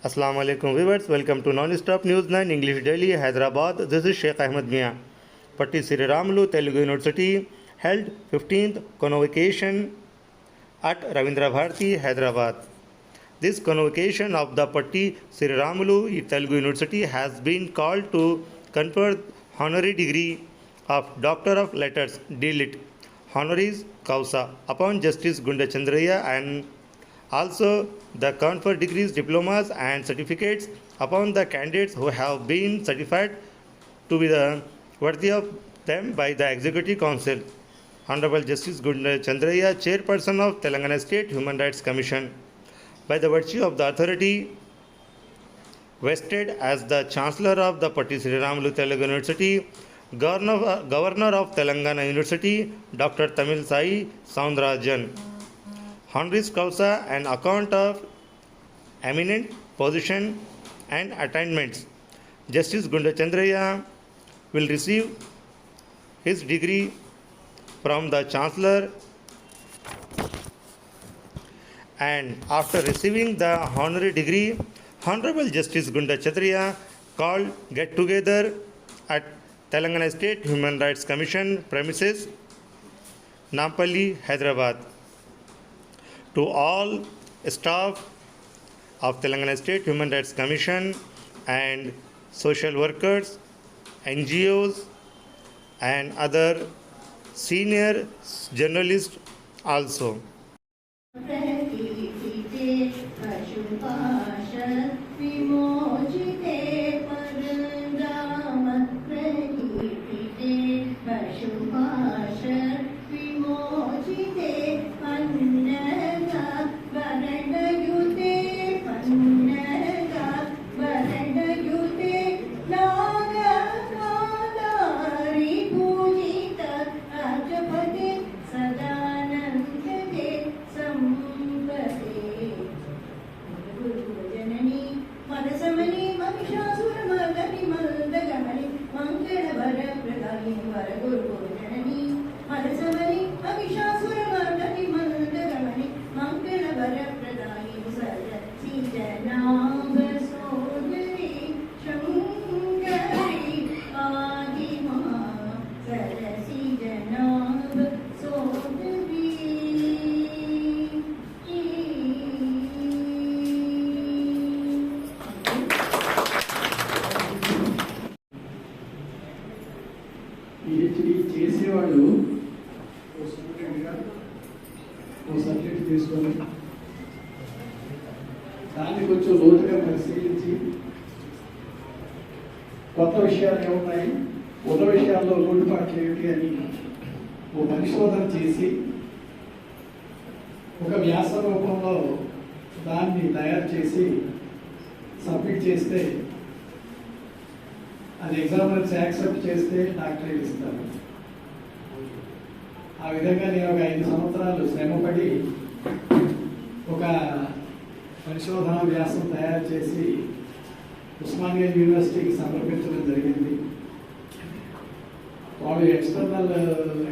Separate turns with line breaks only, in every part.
Assalamu alaikum viewers, welcome to Non-Stop News 9 English Daily Hyderabad. This is Sheikh Ahmed Mia. Patti Sri Ramulu Telugu University held 15th convocation at Ravindra Bharati, Hyderabad. This convocation of the Patti Sri Ramulu Telugu University has been called to confer honorary degree of Doctor of Letters D.Lit. honoris causa upon Justice Gunda Chandraya and also the confer degrees, diplomas and certificates upon the candidates who have been certified to be the worthy of them by the Executive Council. Honorable Justice Gunda Chandraya, Chairperson of Telangana State Human Rights Commission, by the virtue of the authority vested as the Chancellor of the Patti Sri Ramulu Telugu University, Governor of Telangana University, Dr. Tamil Sai Soundararajan, honoris causa an account of eminent position and attainments. Justice Gunda Chandraya will receive his degree from the Chancellor, and after receiving the honorary degree, Honorable Justice Gunda Chandraya called get together at Telangana State Human Rights Commission premises, Nampally, Hyderabad. To all staff of Telangana State Human Rights Commission and social workers, NGOs and other senior journalists also.
PhD చేసేవాళ్ళు ఓ స్టూడెంట్గా ఓ subject తీసుకొని దాన్ని కొంచెం లోతుగా పరిశీలించి కొత్త విషయాలు ఏమున్నాయి, ఉన్న విషయాల్లో లోటుపాట్లు ఏమిటి అని ఓ పరిశోధన చేసి ఒక వ్యాస రూపంలో దాన్ని తయారు చేసి సబ్మిట్ చేస్తే అది ఎగ్జామినర్స్ యాక్సెప్ట్ చేస్తే డాక్టరేట్ ఇస్తారు. ఆ విధంగా నేను ఒక 5 సంవత్సరాలు శ్రమపడి ఒక పరిశోధన వ్యాసం తయారు చేసి ఉస్మానియా యూనివర్సిటీకి సమర్పించడం జరిగింది. వాళ్ళు ఎక్స్టర్నల్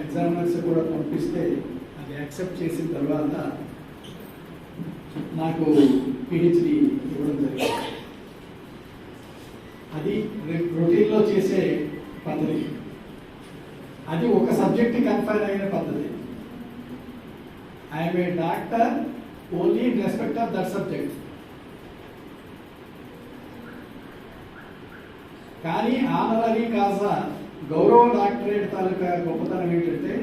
ఎగ్జామినర్స్ కూడా పంపిస్తే అది యాక్సెప్ట్ చేసిన తర్వాత నాకు పిహెచ్డి ఇవ్వడం జరిగింది. అది రొటీన్లో చేసే పద్ధతి, అది ఒక సబ్జెక్ట్ కన్ఫైన్ అయిన పద్ధతి. I'm a doctor only in respect of that subject. కానీ ఆనరీ కాజా గౌరవ డాక్టరేట్ తాలూకా గొప్పతనం ఏంటంటే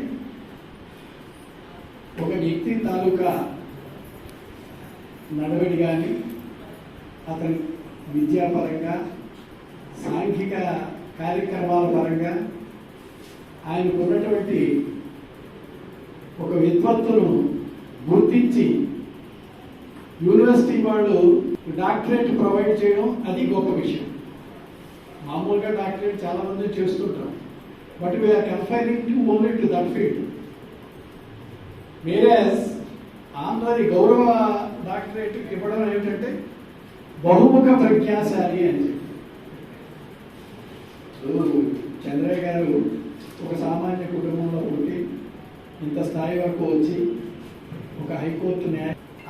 ఒక వ్యక్తి తాలూకా నడవడి కానీ అతని విద్యాపరంగా సాంఘిక కార్యక్రమాల పరంగా ఆయనకు ఉన్నటువంటి ఒక విద్వత్తును గుర్తించి యూనివర్సిటీ వాళ్ళు డాక్టరేట్ ప్రొవైడ్ చేయడం అది గొప్ప విషయం. మామూలుగా డాక్టరేట్ చాలా మంది చేస్తుంటారు, but we are confining to only to that field. వేరేస్ ఆంధ్రది గౌరవ డాక్టరేట్ ఇవ్వడం ఏంటంటే బహుముఖ ప్రజ్ఞాశాలి అని చెప్పి. చంద్రయ్య గారు ఒక సామాన్య కుటుంబంలో పుట్టి ఇంత స్థాయి వరకు వచ్చి ఒక హైకోర్టు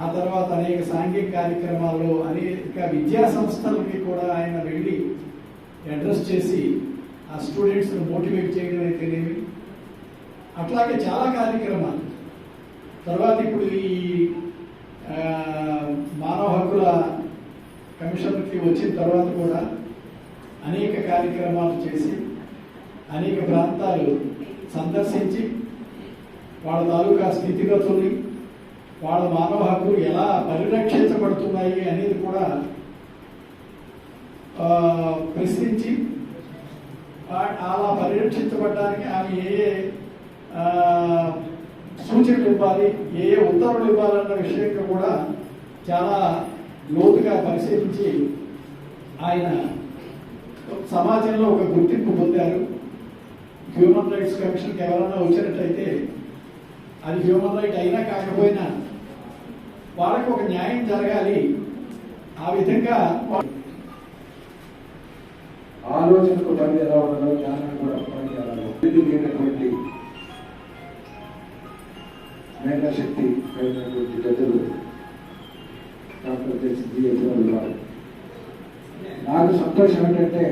ఆ తర్వాత అనేక సాంఘిక కార్యక్రమాలు అనేక విద్యా సంస్థలకి కూడా ఆయన వెళ్ళి అడ్రస్ చేసి ఆ స్టూడెంట్స్ని మోటివేట్ చేయడం అయితేనేమి, అట్లాగే చాలా కార్యక్రమాలు. తర్వాత ఇప్పుడు ఈ మానవ హక్కుల కమిషన్కి వచ్చిన తర్వాత కూడా అనేక కార్యక్రమాలు చేసి అనేక ప్రాంతాలు సందర్శించి వాళ్ళ తాలూకా స్థితిగతుల్ని, వాళ్ళ మానవ హక్కులు ఎలా పరిరక్షించబడుతున్నాయి అనేది కూడా ప్రశ్నించి అలా పరిరక్షించబడడానికి ఆమె ఏ సూచనలు ఇవ్వాలి, ఏ ఉత్తర్వులు ఇవ్వాలన్న విషయంగా కూడా చాలా లోతుగా పరిశీలించి ఆయన సమాజంలో ఒక గుర్తింపు పొందారు. హ్యూమన్ రైట్స్ కమిషన్కి ఎవరైనా వచ్చినట్టయితే అది హ్యూమన్ రైట్ అయినా కాకపోయినా వాళ్ళకి ఒక న్యాయం జరగాలి. ఆ విధంగా
ఆలోచనకు పని ఎలా ఉండదో జ్ఞానం కూడా పని ఎలా లేనటువంటి మేధాశక్తి కలిగినటువంటి పెద్దలు డాక్టర్ గారు. నాకు సంతోషం ఏంటంటే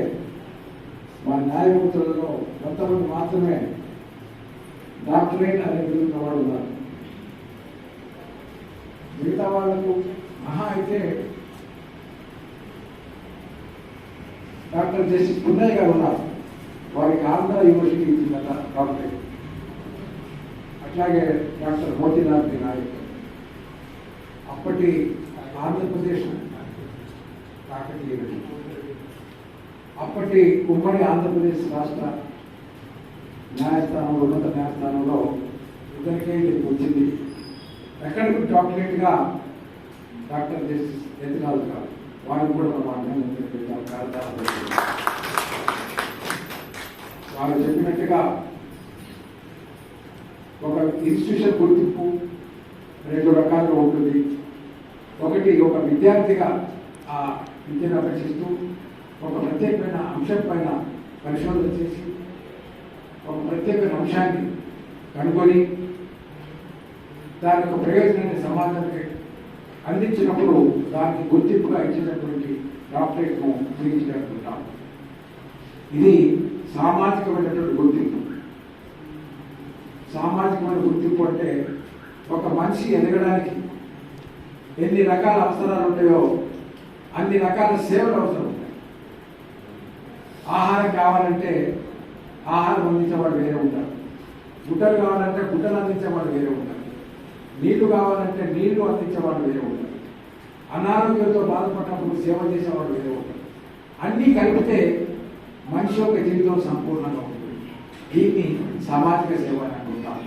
మా న్యాయమూర్తులలో కొంతమంది మాత్రమే డాక్టరేట్ అనే విధంగా వాడు ఉన్నారు. మిగతా వాళ్లకు మహా అయితే డాక్టర్ జస్టిస్ పున్నయ్య గారు ఉన్నారు, వారికి ఆంధ్ర యూనివర్సిటీ ఇచ్చిందట డాక్టరేట్. అట్లాగే డాక్టర్ మోతీలాల్ నాయక్ అప్పటి ఆంధ్రప్రదేశ్ అప్పటి ఉమ్మడి ఆంధ్రప్రదేశ్ రాష్ట్ర న్యాయస్థానంలో, ఉన్నత న్యాయస్థానంలో ఇద్దరికే వచ్చింది. ఎక్కడికి డాక్టరేట్గా డాక్టర్ జస్టిస్ ఎత్తిరాజు గారు, వారికి కూడా వారు చెప్పినట్టుగా ఒక ఇన్స్టిట్యూషన్ గుర్తింపు రెండు రకాలుగా ఉంటుంది. ఒకటి ఒక విద్యార్థిగా ఆ విద్యను అభ్యసిస్తూ ఒక ప్రత్యేకమైన అంశం పైన పరిశోధన చేసి ఒక ప్రత్యేకమైన అంశాన్ని కనుగొని దాని యొక్క ప్రయోజనాన్ని సమాజానికి అందించినప్పుడు దానికి గుర్తింపుగా ఇచ్చినటువంటి డాక్టరేట్ను ఉపయోగించినట్టుకుంటాం. ఇది సామాజికమైనటువంటి గుర్తింపు. సామాజికమైన గుర్తింపు అంటే ఒక మనిషి ఎదగడానికి ఎన్ని రకాల అవసరాలు ఉంటాయో అన్ని రకాల సేవలు అవసరం ఉంటాయి. ఆహారం కావాలంటే ఆహారం అందించేవాడు వేరే ఉంటారు, గుడ్డలు కావాలంటే గుడ్డలు అందించేవాడు వేరే ఉంటారు, నీళ్లు కావాలంటే నీళ్లు అందించేవాడు వేరే ఉంటారు, అనారోగ్యంతో బాధపడినప్పుడు సేవ చేసేవాడు వేరే ఉంటారు. అన్నీ కలిపితే మనిషి యొక్క జీవితం సంపూర్ణంగా ఉంటుంది. దీన్ని సామాజిక సేవ అని అనుకుంటాం.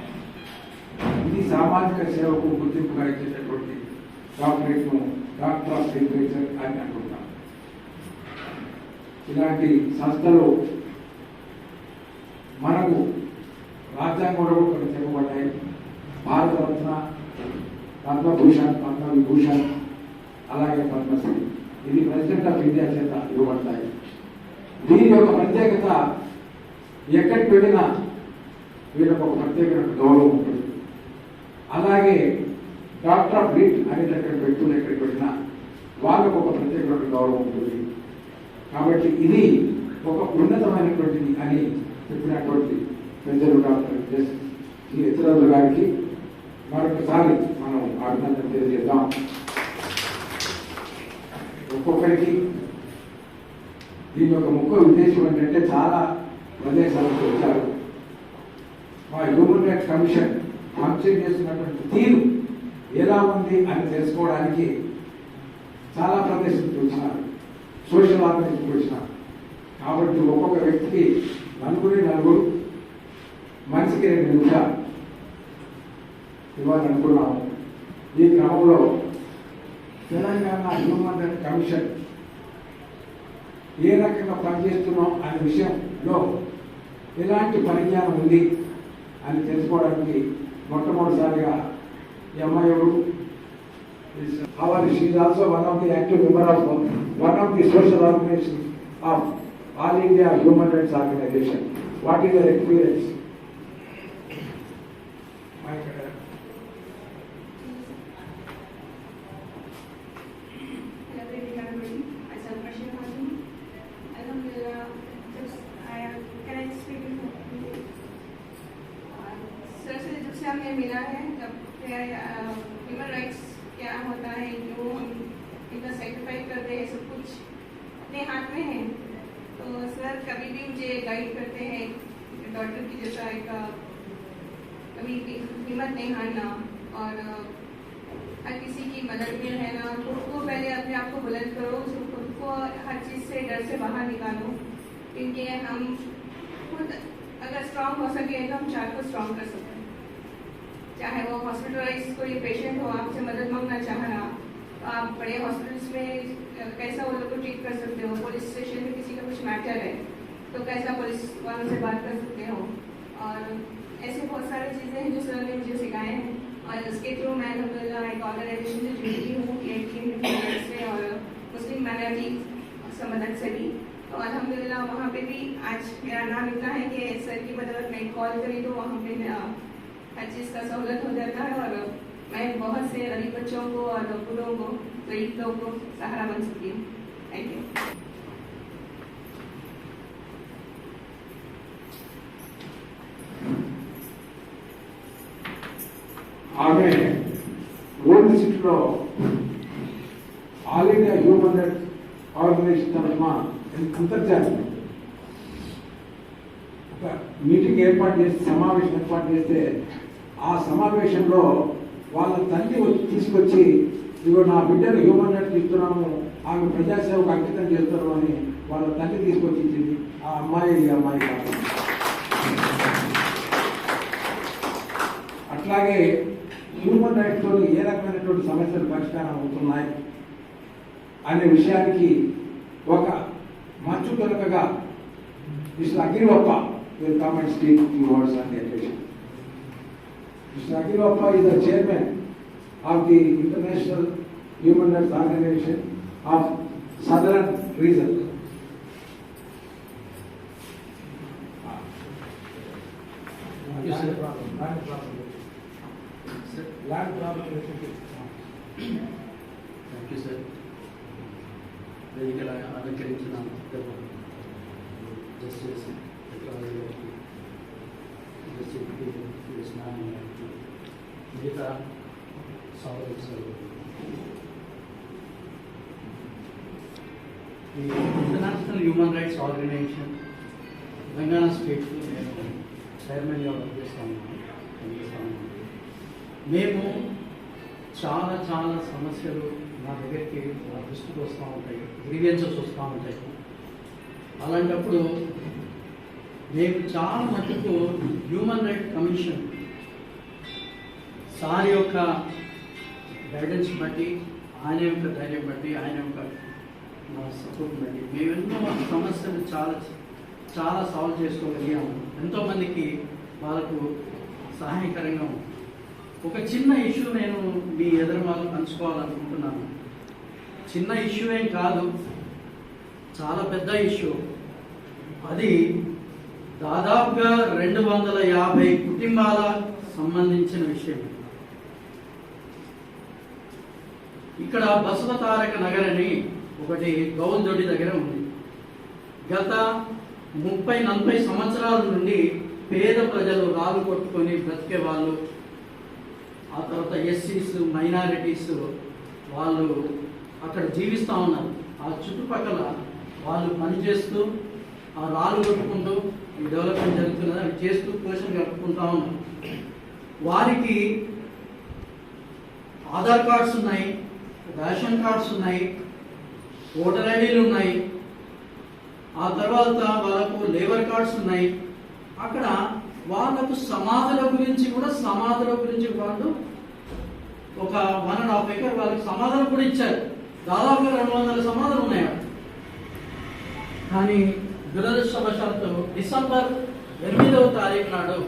ఇది సామాజిక సేవకు గుర్తింపుగా ఇచ్చేటటువంటి డాక్టరేట్ను డాక్టర్ ఆఫ్ లిటరేచర్ అని అనుకుంటాం. ఇలాంటి సంస్థలు మనకు రాజ్యాంగంలో కొన్ని చెప్పబడ్డాయి. భారతరత్న, పద్మభూషణ్, పద్మవిభూషణ్, అలాగే పద్మశ్రీ. ఇది ప్రెసిడెంట్ ఆఫ్ ఇండియా చేత ఇవ్వబడతాయి. దీని యొక్క ప్రత్యేకత ఎక్కడికి వెళ్ళినా వీళ్ళకు ఒక ప్రత్యేకమైన గౌరవం ఉంటుంది. అలాగే డాక్టర్ ఆఫ్ లిట్ అనేటటువంటి వ్యక్తులు ఎక్కడికి వెళ్ళినా వాళ్ళకు ఒక ప్రత్యేకమైన గౌరవం ఉంటుంది. కాబట్టి ఇది ఒక ఉన్నతమైనటువంటిది అని చెప్పినటువంటి పెద్దలు డాక్టర్ జస్టిస్ ఎత్తిరాజు గారికి మరొకసారి మనం అభినందన తెలియజేద్దాం. ఒక్కొక్కరికి దీని యొక్క ముఖ్య ఉద్దేశం ఏంటంటే చాలా ప్రదేశాలకు వచ్చారు. మా హ్యూమన్ రైట్స్ కమిషన్ ఫంక్షన్ చేస్తున్నటువంటి తీరు ఎలా ఉంది అని తెలుసుకోవడానికి చాలా ప్రదేశాలకు వచ్చినారు, సోషల్ ఆర్గనైజేషన్కి వచ్చినారు. కాబట్టి ఒక్కొక్క వ్యక్తికి నలుగురు మనిషికి 2 నిమిషాలు ఇవ్వాలనుకున్నాము. ఈ క్రమంలో తెలంగాణ హ్యూమన్ రైట్స్ కమిషన్ ఏ రకంగా పనిచేస్తున్నాం అనే విషయంలో ఎలాంటి పరిజ్ఞానం ఉంది అని తెలుసుకోవడానికి మొట్టమొదటిసారిగా ఈ అమ్మాయిడు she is also one of the active member of one of the social organisation of all India human rights organisation. What is your experience?
हमें मिला है जब ह्यूमन राइट्स क्या होता है, जो हम इतना सेक्रीफाइस करते हैं, सब कुछ अपने हाथ में है। तो सर कभी भी मुझे गाइड करते हैं डॉक्टर की जैसा, एक कभी भी हिम्मत नहीं हारना और हर किसी की मदद में रहना। खुद को पहले अपने आप को बुलंद करो, खुद को हर चीज़ से, डर से बाहर निकालो, क्योंकि हम खुद अगर स्ट्रांग हो सके तो हम चार को स्ट्रांग कर सकते हैं। चाहे वो हॉस्पिटलाइज कोई पेशेंट हो, आपसे मदद मांगना चाह रहा, तो आप बड़े हॉस्पिटल्स में कैसा वो लोग को ट्रीट कर सकते हो। पुलिस स्टेशन में किसी का कुछ मैटर है तो कैसा पुलिस वालों से बात कर सकते हो। और ऐसे बहुत सारी चीज़ें हैं जो सर ने मुझे सिखाए हैं, और इसके थ्रू मैं अलहमदिल्ला एक ऑर्गेनाइजेशन से जुड़ी हूँ से और मुस्लिम माइनॉरिटी से मदद से भी। तो अल्हम्दुलिल्लाह वहाँ पे भी आज मेरा नाम इतना है कि सर की बदौलत मैं कॉल करी तो वहाँ पे हर चीज़ का सहूलत हो जाता है, और मैं बहुत से गरीब बच्चों को और बूढ़ों को, गरीब लोगों को सहारा बन सकती हूँ। Thank you.
ఆమె గోల్డ్ సిటీలో all India human rights organization తరఫున అంతర్జాతీయ ఒక మీటింగ్ ఏర్పాటు చేసి, సమావేశం ఏర్పాటు చేస్తే ఆ సమావేశంలో వాళ్ళ తల్లి తీసుకొచ్చి, ఇదిగో నా బిడ్డను హ్యూమన్ రైట్స్ ఇస్తున్నాము, ఆమె ప్రజాసేవకు అంకితం చేస్తారు అని వాళ్ళ తల్లి తీసుకొచ్చి ఇచ్చింది. ఆ అమ్మాయి కాదు. అట్లాగే హ్యూమన్ రైట్స్తో ఏ రకమైనటువంటి సమస్యలు పరిష్కారం అవుతున్నాయి అనే విషయానికి ఒక మంచు దొరకగా mister అఖిలప్ప will come and speak few words on the occasion. Mr. Akhilappa is the chairman of the International Human Rights Organization of Southern Region. Land problem relationship.
Thank you, sir. వేదికల అలంకరించిన జస్టిస్ మిగతా సోదరులు, ఈ international human rights organization Telangana స్టేట్లో నేను చైర్మన్గా పనిచేస్తాను. మేము చాలా సమస్యలు నా దగ్గరికి, నా దృష్టికి వస్తూ ఉంటాయి, గ్రీవెన్సెస్ వస్తూ ఉంటాయి. అలాంటప్పుడు మేము చాలా మటుకు హ్యూమన్ రైట్స్ కమిషన్ సార్ యొక్క గైడెన్స్ బట్టి, ఆయన యొక్క ధైర్యం బట్టి, ఆయన యొక్క సపోర్ట్ బట్టి మేము ఎన్నో సమస్యలు చాలా సాల్వ్ చేసుకోగలిగాము. ఎంతోమందికి వాళ్ళకు సహాయకరంగా ఉంది. ఒక చిన్న ఇష్యూ నేను మీ ఎదురు పంచుకోవాలనుకుంటున్నాను. చిన్న ఇష్యూ ఏం కాదు, చాలా పెద్ద ఇష్యూ. అది దాదాపుగా 250 కుటుంబాల సంబంధించిన విషయం. ఇక్కడ బసవతారక నగర్ అని ఒకటి గౌల్దొడ్డి దగ్గర ఉంది. గత 30-40 సంవత్సరాల నుండి పేద ప్రజలు రాళ్ళు కొట్టుకొని బ్రతికే వాళ్ళు, ఆ తర్వాత ఎస్సీస్, మైనారిటీస్ వాళ్ళు అక్కడ జీవిస్తూ ఉన్నారు. ఆ చుట్టుపక్కల వాళ్ళు పనిచేస్తూ, ఆ రాళ్ళు కొట్టుకుంటూ ఈ డెవలప్మెంట్ జరుగుతున్నది అవి చేస్తూ పోషణ గడుపుకుంటూ ఉన్నారు. వారికి ఆధార్ కార్డ్స్ ఉన్నాయి, రేషన్ కార్డ్స్ ఉన్నాయి, ఓటర్ ఐడీలు ఉన్నాయి, ఆ తర్వాత వాళ్ళకు లేబర్ కార్డ్స్ ఉన్నాయి. అక్కడ వాళ్ళకు సమాధుల గురించి వాళ్ళు ఒక 1.5 acre వాళ్ళకి సమాధులు కూడా ఇచ్చారు. దాదాపుగా 200 సమాధులు ఉన్నాయి. కానీ దురదృష్టవశాత్తు డిసెంబర్ 8వ తారీఖు నాడు,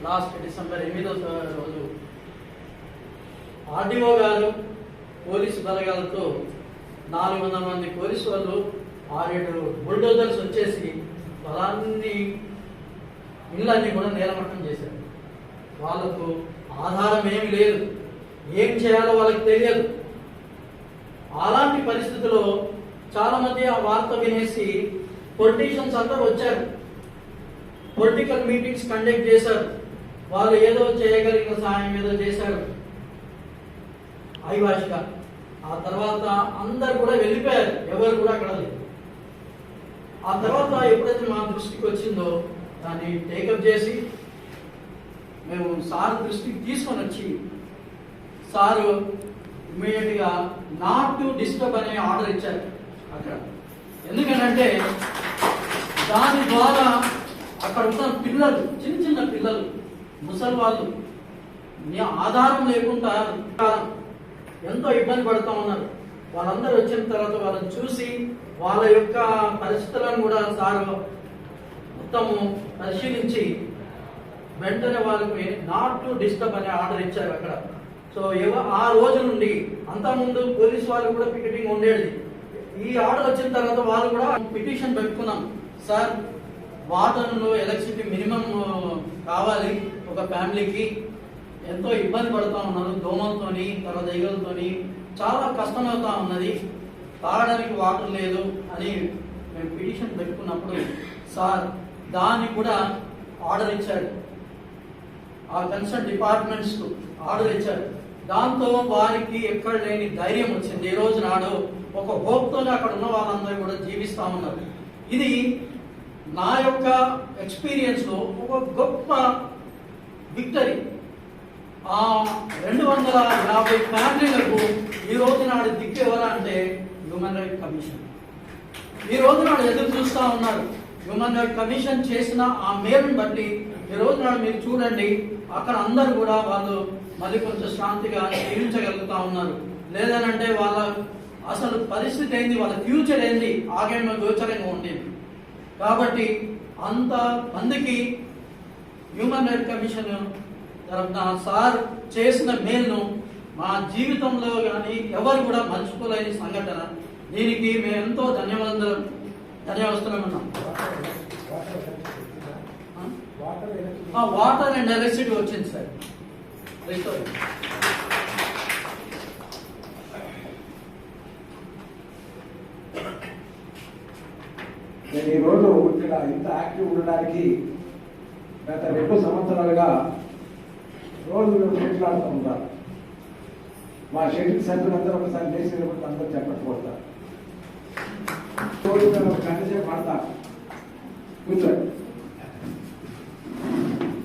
లాస్ట్ డిసెంబర్ 8వ రోజు ఆర్డీఓ గారు పోలీసు బలగాలతో 400 మంది పోలీసు వాళ్ళు 6-7 బుల్డోజర్స్ వచ్చేసి పొలాన్ని, ఇళ్ళన్నీ కూడా నేలమట్టం చేశారు. వాళ్ళకు ఆధారం ఏమి లేదు, ఏం చేయాలో వాళ్ళకి తెలియదు. అలాంటి పరిస్థితుల్లో చాలా మంది ఆ వార్త వినేసి పొలిటీషియన్స్ అందరూ వచ్చారు, పొలిటికల్ మీటింగ్స్ కండక్ట్ చేశారు. వాళ్ళు ఏదో చేయగలిగిన సాయం ఏదో చేశారు ఐవాష్గా. ఆ తర్వాత అందరు కూడా వెళ్ళిపోయారు, ఎవరు కూడా అక్కడ లేదు. ఆ తర్వాత ఎప్పుడైతే మా దృష్టికి వచ్చిందో దాన్ని టేకప్ చేసి మేము సార్ దృష్టికి తీసుకొని వచ్చి సారు ఇమ్మీడియట్గా నాట్ టు డిస్టర్బ్ అనే ఆర్డర్ ఇచ్చారు అక్కడ. ఎందుకంటే దాని ద్వారా అక్కడ ఉన్న పిల్లలు, చిన్న చిన్న పిల్లలు, ముసలి వాళ్ళు ఆధారం లేకుండా ఎంతో ఇబ్బంది పడుతూ ఉన్నారు. వాళ్ళందరూ వచ్చిన తర్వాత వాళ్ళని చూసి వాళ్ళ యొక్క పరిస్థితులను కూడా సారు మొత్తము పరిశీలించి వెంటనే వాళ్ళకి నాట్ టు డిస్టర్బ్ అనే ఆర్డర్ ఇచ్చారు అక్కడ. సో ఆ రోజు నుండి అంతకుముందు పోలీసు వాళ్ళు కూడా పికెటింగ్ ఉండేది. ఈ ఆర్డర్ వచ్చిన తర్వాత వాళ్ళు కూడా పిటిషన్ పెట్టుకున్నాం, సార్ వాటర్లో ఎలక్ట్రిసిటీ మినిమం కావాలి ఒక ఫ్యామిలీకి, ఎంతో ఇబ్బంది పడుతూ ఉన్నారు దోమలతోని, తర్వాత ఈగలతోని చాలా కష్టమవుతా ఉన్నది, తాగడానికి వాటర్ లేదు అని మేము పిటిషన్ పెట్టుకున్నప్పుడు సార్ దాన్ని కూడా ఆర్డర్ ఇచ్చాడు. ఆ కన్సర్న్ డిపార్ట్మెంట్స్ ఆర్డర్ ఇచ్చారు. దాంతో వారికి ఎక్కడ లేని ధైర్యం వచ్చింది. ఈ రోజు నాడు ఒక హోప్తోనే అక్కడ ఉన్న వాళ్ళందరూ కూడా జీవిస్తా ఉన్నారు. ఇది నా యొక్క ఎక్స్పీరియన్స్ లో ఒక గొప్ప విక్టరీ. ఆ 250 ఫ్యామిలీలకు ఈ రోజు నాడు దిక్కు ఎవరా అంటే హ్యూమన్ రైట్ కమిషన్. ఈ రోజు నాడు ఎదురు చూస్తా ఉన్నారు. హ్యూమన్ రైట్ కమిషన్ చేసిన ఆ మేలుని బట్టి ఈ రోజు నాడు మీరు చూడండి, అక్కడ అందరు కూడా వాళ్ళు మళ్ళీ కొంచెం శాంతిగా జీవించగలుగుతా ఉన్నారు. లేదనంటే వాళ్ళ అసలు పరిస్థితి ఏంది, వాళ్ళ ఫ్యూచర్ ఏంది ఆగేమ గోచరంగా ఉండేది. కాబట్టి అంత మందికి హ్యూమన్ రైట్ కమిషన్ తరఫున సార్ చేసిన మేలును మా జీవితంలో కానీ ఎవరు కూడా మర్చిపోలేని సంఘటన. దీనికి మేము ఎంతో ధన్యవాదాలు. వాటర్ అండ్ ఎలక్ట్రిసిటీ వచ్చింది సార్.
నేను ఈరోజు ఇక్కడ ఇంత యాక్టివ్ ఉండడానికి గత 2 సంవత్సరాలుగా రోజు మేము మాట్లాడుతూ ఉంటారు. మా షెడ్యూల్ సభ్యులందరూ ఒకసారి చేసినప్పుడు అందరూ చెప్పకపోతారు. రోజు మేము ఒక గంటసేపు పడతారు కూర్చోండి.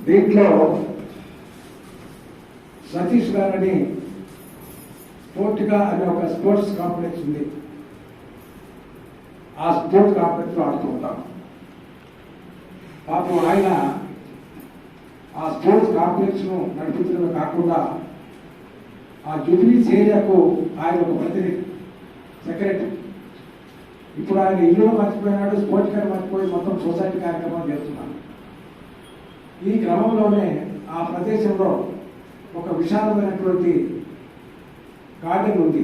దీంట్లో సతీష్ గారని స్పోర్ట్గా అనే ఒక స్పోర్ట్స్ కాంప్లెక్స్ ఉంది. ఆ స్పోర్ట్స్ కాంప్లెక్స్ లో ఆడుతూ ఉంటాం. పాపం ఆయన ఆ స్పోర్ట్స్ కాంప్లెక్స్ ను నడిపించడమే కాకుండా ఆ జూబ్లీస్ ఏరియాకు ఆయన ఒక ప్రతినిధి, సెక్రటరీ. ఇప్పుడు ఆయన ఇల్లు మర్చిపోయినాడు, స్పోర్ట్స్ గారు మర్చిపోయి మొత్తం సొసైటీ కార్యక్రమాలు చేస్తున్నాడు. ఈ క్రమంలోనే ఆ ప్రదేశంలో ఒక విశాలమైనటువంటి గార్డెన్ ఉంది.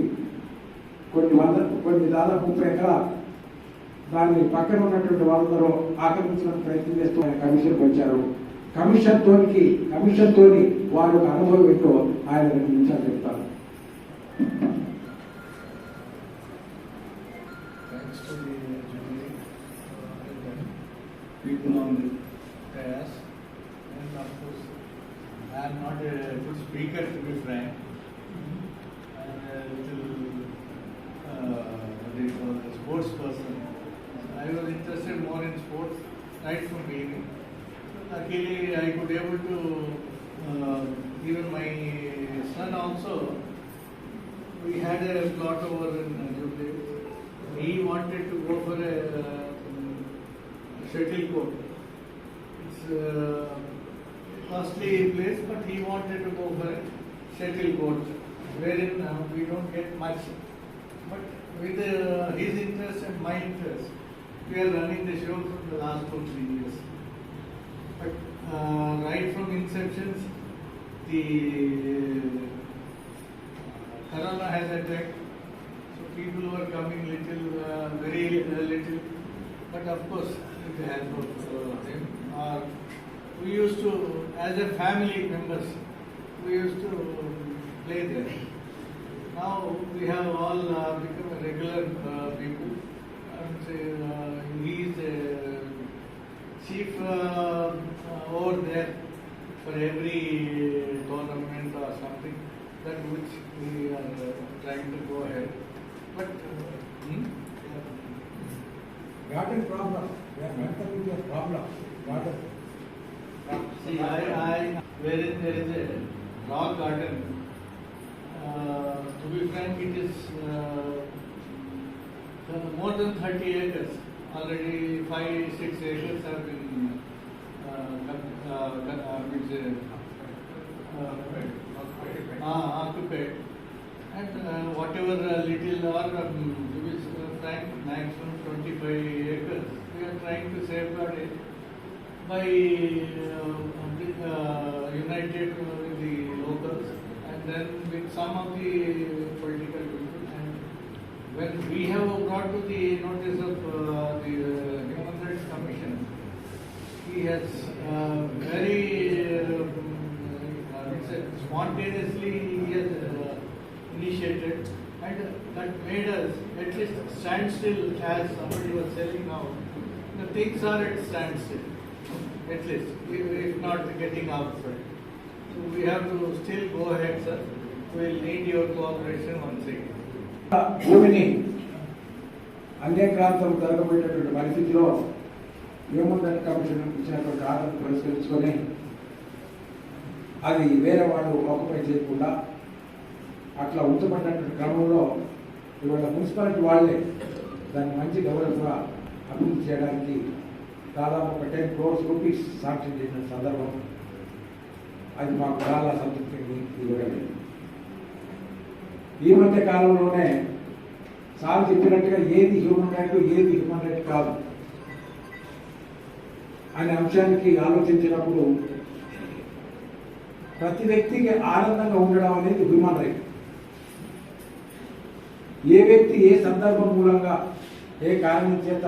కొన్ని దాదాపు 30 ఎకరాలు. దాన్ని పక్కన ఉన్నటువంటి వాళ్ళందరూ ఆక్రమించడానికి ప్రయత్నం చేస్తూ ఆయన కమిషన్కి వచ్చారు. కమిషన్ తోని వారి యొక్క అనుభవం ఏంటో ఆయన 2 నిమిషాలు చెప్తారు.
People on the dais, and of course, I am not a good speaker to be frank. I am a little, what do you call, a sports person. I was interested more in sports right from beginning. Luckily, I could able to, even my son also, we had a plot over in Jubilee. He wanted to go for a shuttle court. It's a costly place, but he wanted to go for a shuttle court, wherein we don't get much. But with his interest and my interest, we are running the show from the last 2-3 years. But right from inception, the Corona has attacked, so people were coming very little. But of course, with the help of him, we used to, as a family members, we used to play there. Now we have all become a regular people. He is the chief over there. for every tournament or something, that which we are trying to go ahead. But
garden problem. We are mentally with a problem. Garden.
see, wherein there is a rock garden, to be frank, it is more than 30 acres. Already 5-6 acres have been occupied. And whatever little or to be frank, maximum 25 acres, we are trying to safeguard it by united with the locals and then with some of the political people. And when we have brought to the notice of the Human Rights Commission, he has very spontaneously he has initiated, and that made us at least stand still, as somebody was telling now. The things are at standstill, at least, if not getting outside. So we have to still go ahead, sir. We will need your cooperation once again.
భూమిని అన్యక్రాంతం జరగబోయేటటువంటి పరిస్థితిలో human rights commission ఇచ్చినటువంటి order పరిష్కరించుకొని అది వేరే వాళ్ళు occupy చేయకుండా అట్లా ఉంచబడినటువంటి క్రమంలో ఇవాళ మున్సిపాలిటీ వాళ్ళే దాన్ని మంచి గౌరవంగా అభివృద్ధి చేయడానికి దాదాపు ఒక 10 crores రూపీస్ శాంక్షన్ చేసిన సందర్భం అది మాకు చాలా సంతృప్తిని ఇవ్వగలిగింది. ఈ మధ్య కాలంలోనే సార్ చెప్పినట్టుగా ఏది హ్యూమన్ రైట్ ఏది హ్యూమన్ రైట్ కాదు అనే అంశానికి ఆలోచించినప్పుడు ప్రతి వ్యక్తికి ఆనందంగా ఉండడం అనేది హ్యూమన్ రైట్. ఏ వ్యక్తి ఏ సందర్భం మూలంగా ఏ కారణం చేత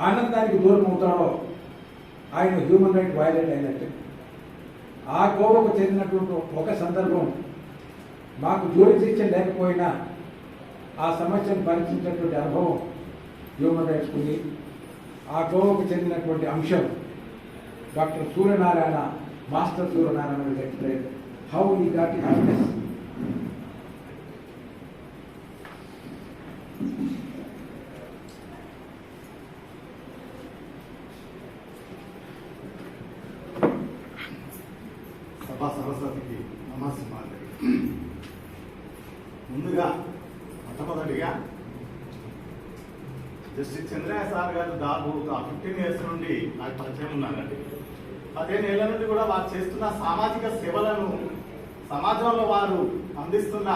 ఆనందానికి దూరం అవుతాడో ఆయన హ్యూమన్ రైట్ వయలేట్ అయినట్టే. ఆ కోవకు చెందినటువంటి ఒక సందర్భం మాకు జ్యూరిడిక్షన్ లేకపోయినా ఆ సమస్యను పరిచయించినటువంటి అనుభవం హ్యూమన్ రైట్స్ ఉంది. ఆ కోవకు చెందినటువంటి అంశం doctor Suryanarayana, master Suryanarayana will explain how he got happiness.
సభా సరస్వతికి నమస్కారం. ముందుగా మొట్టమొదటిగా జస్టిస్ చంద్రయ్య సార్ గారు దాదాపు 15 years నుండి నాకు పరిచయం ఉన్నారండి. 15 ఏళ్ల నుండి కూడా వారు చేస్తున్న సామాజిక సేవలను, సమాజంలో వారు అందిస్తున్న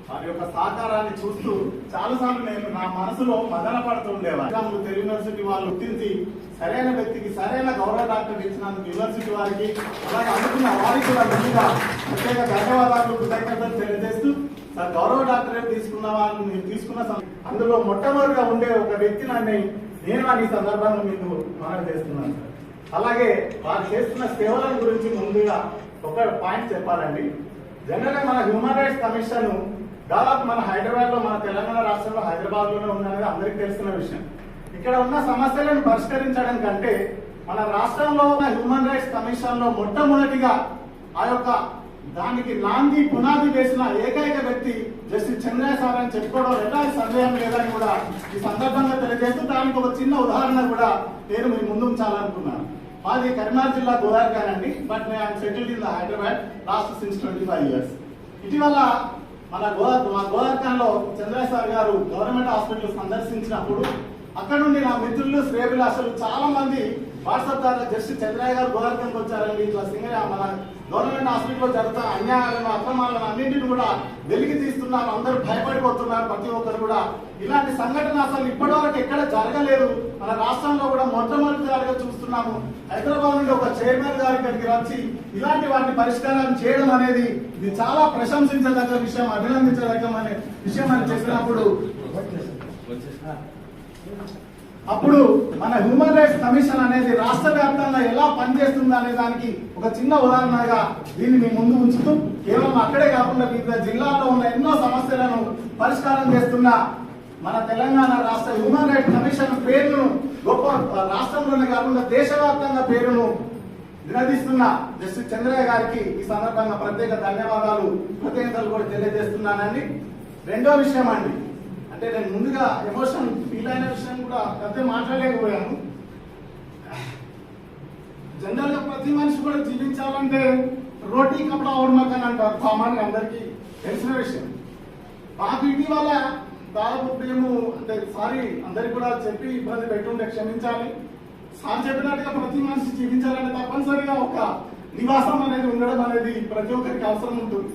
వారి యొక్క సహకారాన్ని చూస్తూ చాలాసార్లు నేను నా మనసులో మదన పడుతూ ఉండేవారు. తెలుగు యూనివర్సిటీ వాళ్ళు గుర్తించి సరైన వ్యక్తికి సరైన గౌరవ డాక్టర్ ఇచ్చినందుకు యూనివర్సిటీ వారికి, అలాగే అందుకున్న వారికి కూడా ముందుగా ప్రత్యేక ధన్యవాదాలు, కృతజ్ఞతలు తెలియజేస్తూ సార్ గౌరవ డాక్టరేట్ తీసుకున్న వాళ్ళు మీరు తీసుకున్న అందులో మొట్టమొదటిగా ఉండే ఒక వ్యక్తి నేను ఈ సందర్భంలో మీకు మనవి చేస్తున్నాను సార్. అలాగే వారు చేస్తున్న సేవల గురించి ముందుగా ఒక పాయింట్ చెప్పాలండి. జనరల్గా మన హ్యూమన్ రైట్స్ కమిషన్ దాదాపు మన హైదరాబాద్ లో, మన తెలంగాణ రాష్ట్రంలో హైదరాబాద్ లోనే ఉందనేది అందరికీ తెలిసిన విషయం. ఇక్కడ ఉన్న సమస్యలను పరిష్కరించడం కంటే మన రాష్ట్రంలో ఉన్న హ్యూమన్ రైట్స్ కమిషన్ లో మొట్టమొదటిగా ఆ యొక్క దానికి నాంది పునాది వేసిన ఏకైక వ్యక్తి జస్టిస్ చంద్రయ్య సార్ అని చెప్పుకోవడం ఎలాంటి సందేహం లేదని కూడా ఈ సందర్భంగా తెలియజేస్తూ దానికి ఒక చిన్న ఉదాహరణ కూడా నేను మీ ముందు ఉంచాలనుకున్నాను. మాది కరీంనగర్ జిల్లా గోదావరిఖాన్ అండి. బట్ నేను settled in the Hyderabad last since 25 years. ఇటీవల మా గోదావరిఖాన్ లో చంద్రయ్య సార్ గారు గవర్నమెంట్ హాస్పిటల్ సందర్శించినప్పుడు అక్కడ నుండి నా మిత్రులు, శ్రేయభిలాషులు చాలా మంది వాట్సాప్ ద్వారా జస్టిస్ చంద్రయ్య గారు గోదావరిఖాన్కి వచ్చారండి, ఇట్లా మన గవర్నమెంట్ హాస్పిటల్లో జరుగుతున్న అన్యాయాలను, అక్రమాలను అన్నింటిని కూడా వెలికి తీస్తున్నారు. అందరూ భయపడిపోతున్నారు. ప్రతి ఒక్కరు కూడా ఇలాంటి సంఘటన అసలు ఇప్పటివరకు ఎక్కడ జరగలేదు. మన రాష్ట్రంలో కూడా మొట్టమొదటిసారిగా చూస్తున్నాము. హైదరాబాద్ నుండి ఒక చైర్మన్ గారి ఇక్కడికి వచ్చి ఇలాంటి వాటిని పరిష్కారం చేయడం అనేది ఇది చాలా ప్రశంసించదగ్గ విషయం, అభినందించదగ్గ విషయం అని చెప్పినప్పుడు అప్పుడు మన హ్యూమన్ రైట్స్ కమిషన్ అనేది రాష్ట్ర వ్యాప్తంగా ఎలా పనిచేస్తుంది అనే దానికి ఒక చిన్న ఉదాహరణగా దీన్ని మీ ముందు ఉంచుతూ, కేవలం అక్కడే కాకుండా వివిధ జిల్లాల్లో ఉన్న ఎన్నో సమస్యలను పరిష్కారం చేస్తున్న మన తెలంగాణ రాష్ట్ర హ్యూమన్ రైట్స్ కమిషన్ పేరును గొప్ప రాష్ట్రంలోనే కాకుండా దేశవ్యాప్తంగా పేరును నిలదీస్తున్న జస్టిస్ చంద్రయ్య గారికి ఈ సందర్భంగా ప్రత్యేక ధన్యవాదాలు కృతజ్ఞతలు కూడా తెలియజేస్తున్నానండి. రెండో విషయం అండి, అంటే నేను ముందుగా ఎమోషన్ ఫీల్ అయిన విషయం కూడా పెద్ద మాట్లాడలేకపోయాను. జనరల్ గా ప్రతి మనిషి కూడా జీవించాలంటే రోటీ కపడా ఓడమకని అంటారు, కామన్ అందరికీ తెలిసిన విషయం. మాకు ఇటీవల దాదాపు మేము అంటే సారీ అందరికి కూడా చెప్పి ఇబ్బంది పెట్టుంటే క్షమించాలి. సార్ చెప్పినట్టుగా ప్రతి మనిషి జీవించాలంటే తప్పనిసరిగా ఒక నివాసం అనేది ఉండడం అనేది ప్రతి ఒక్కరికి అవసరం ఉంటుంది.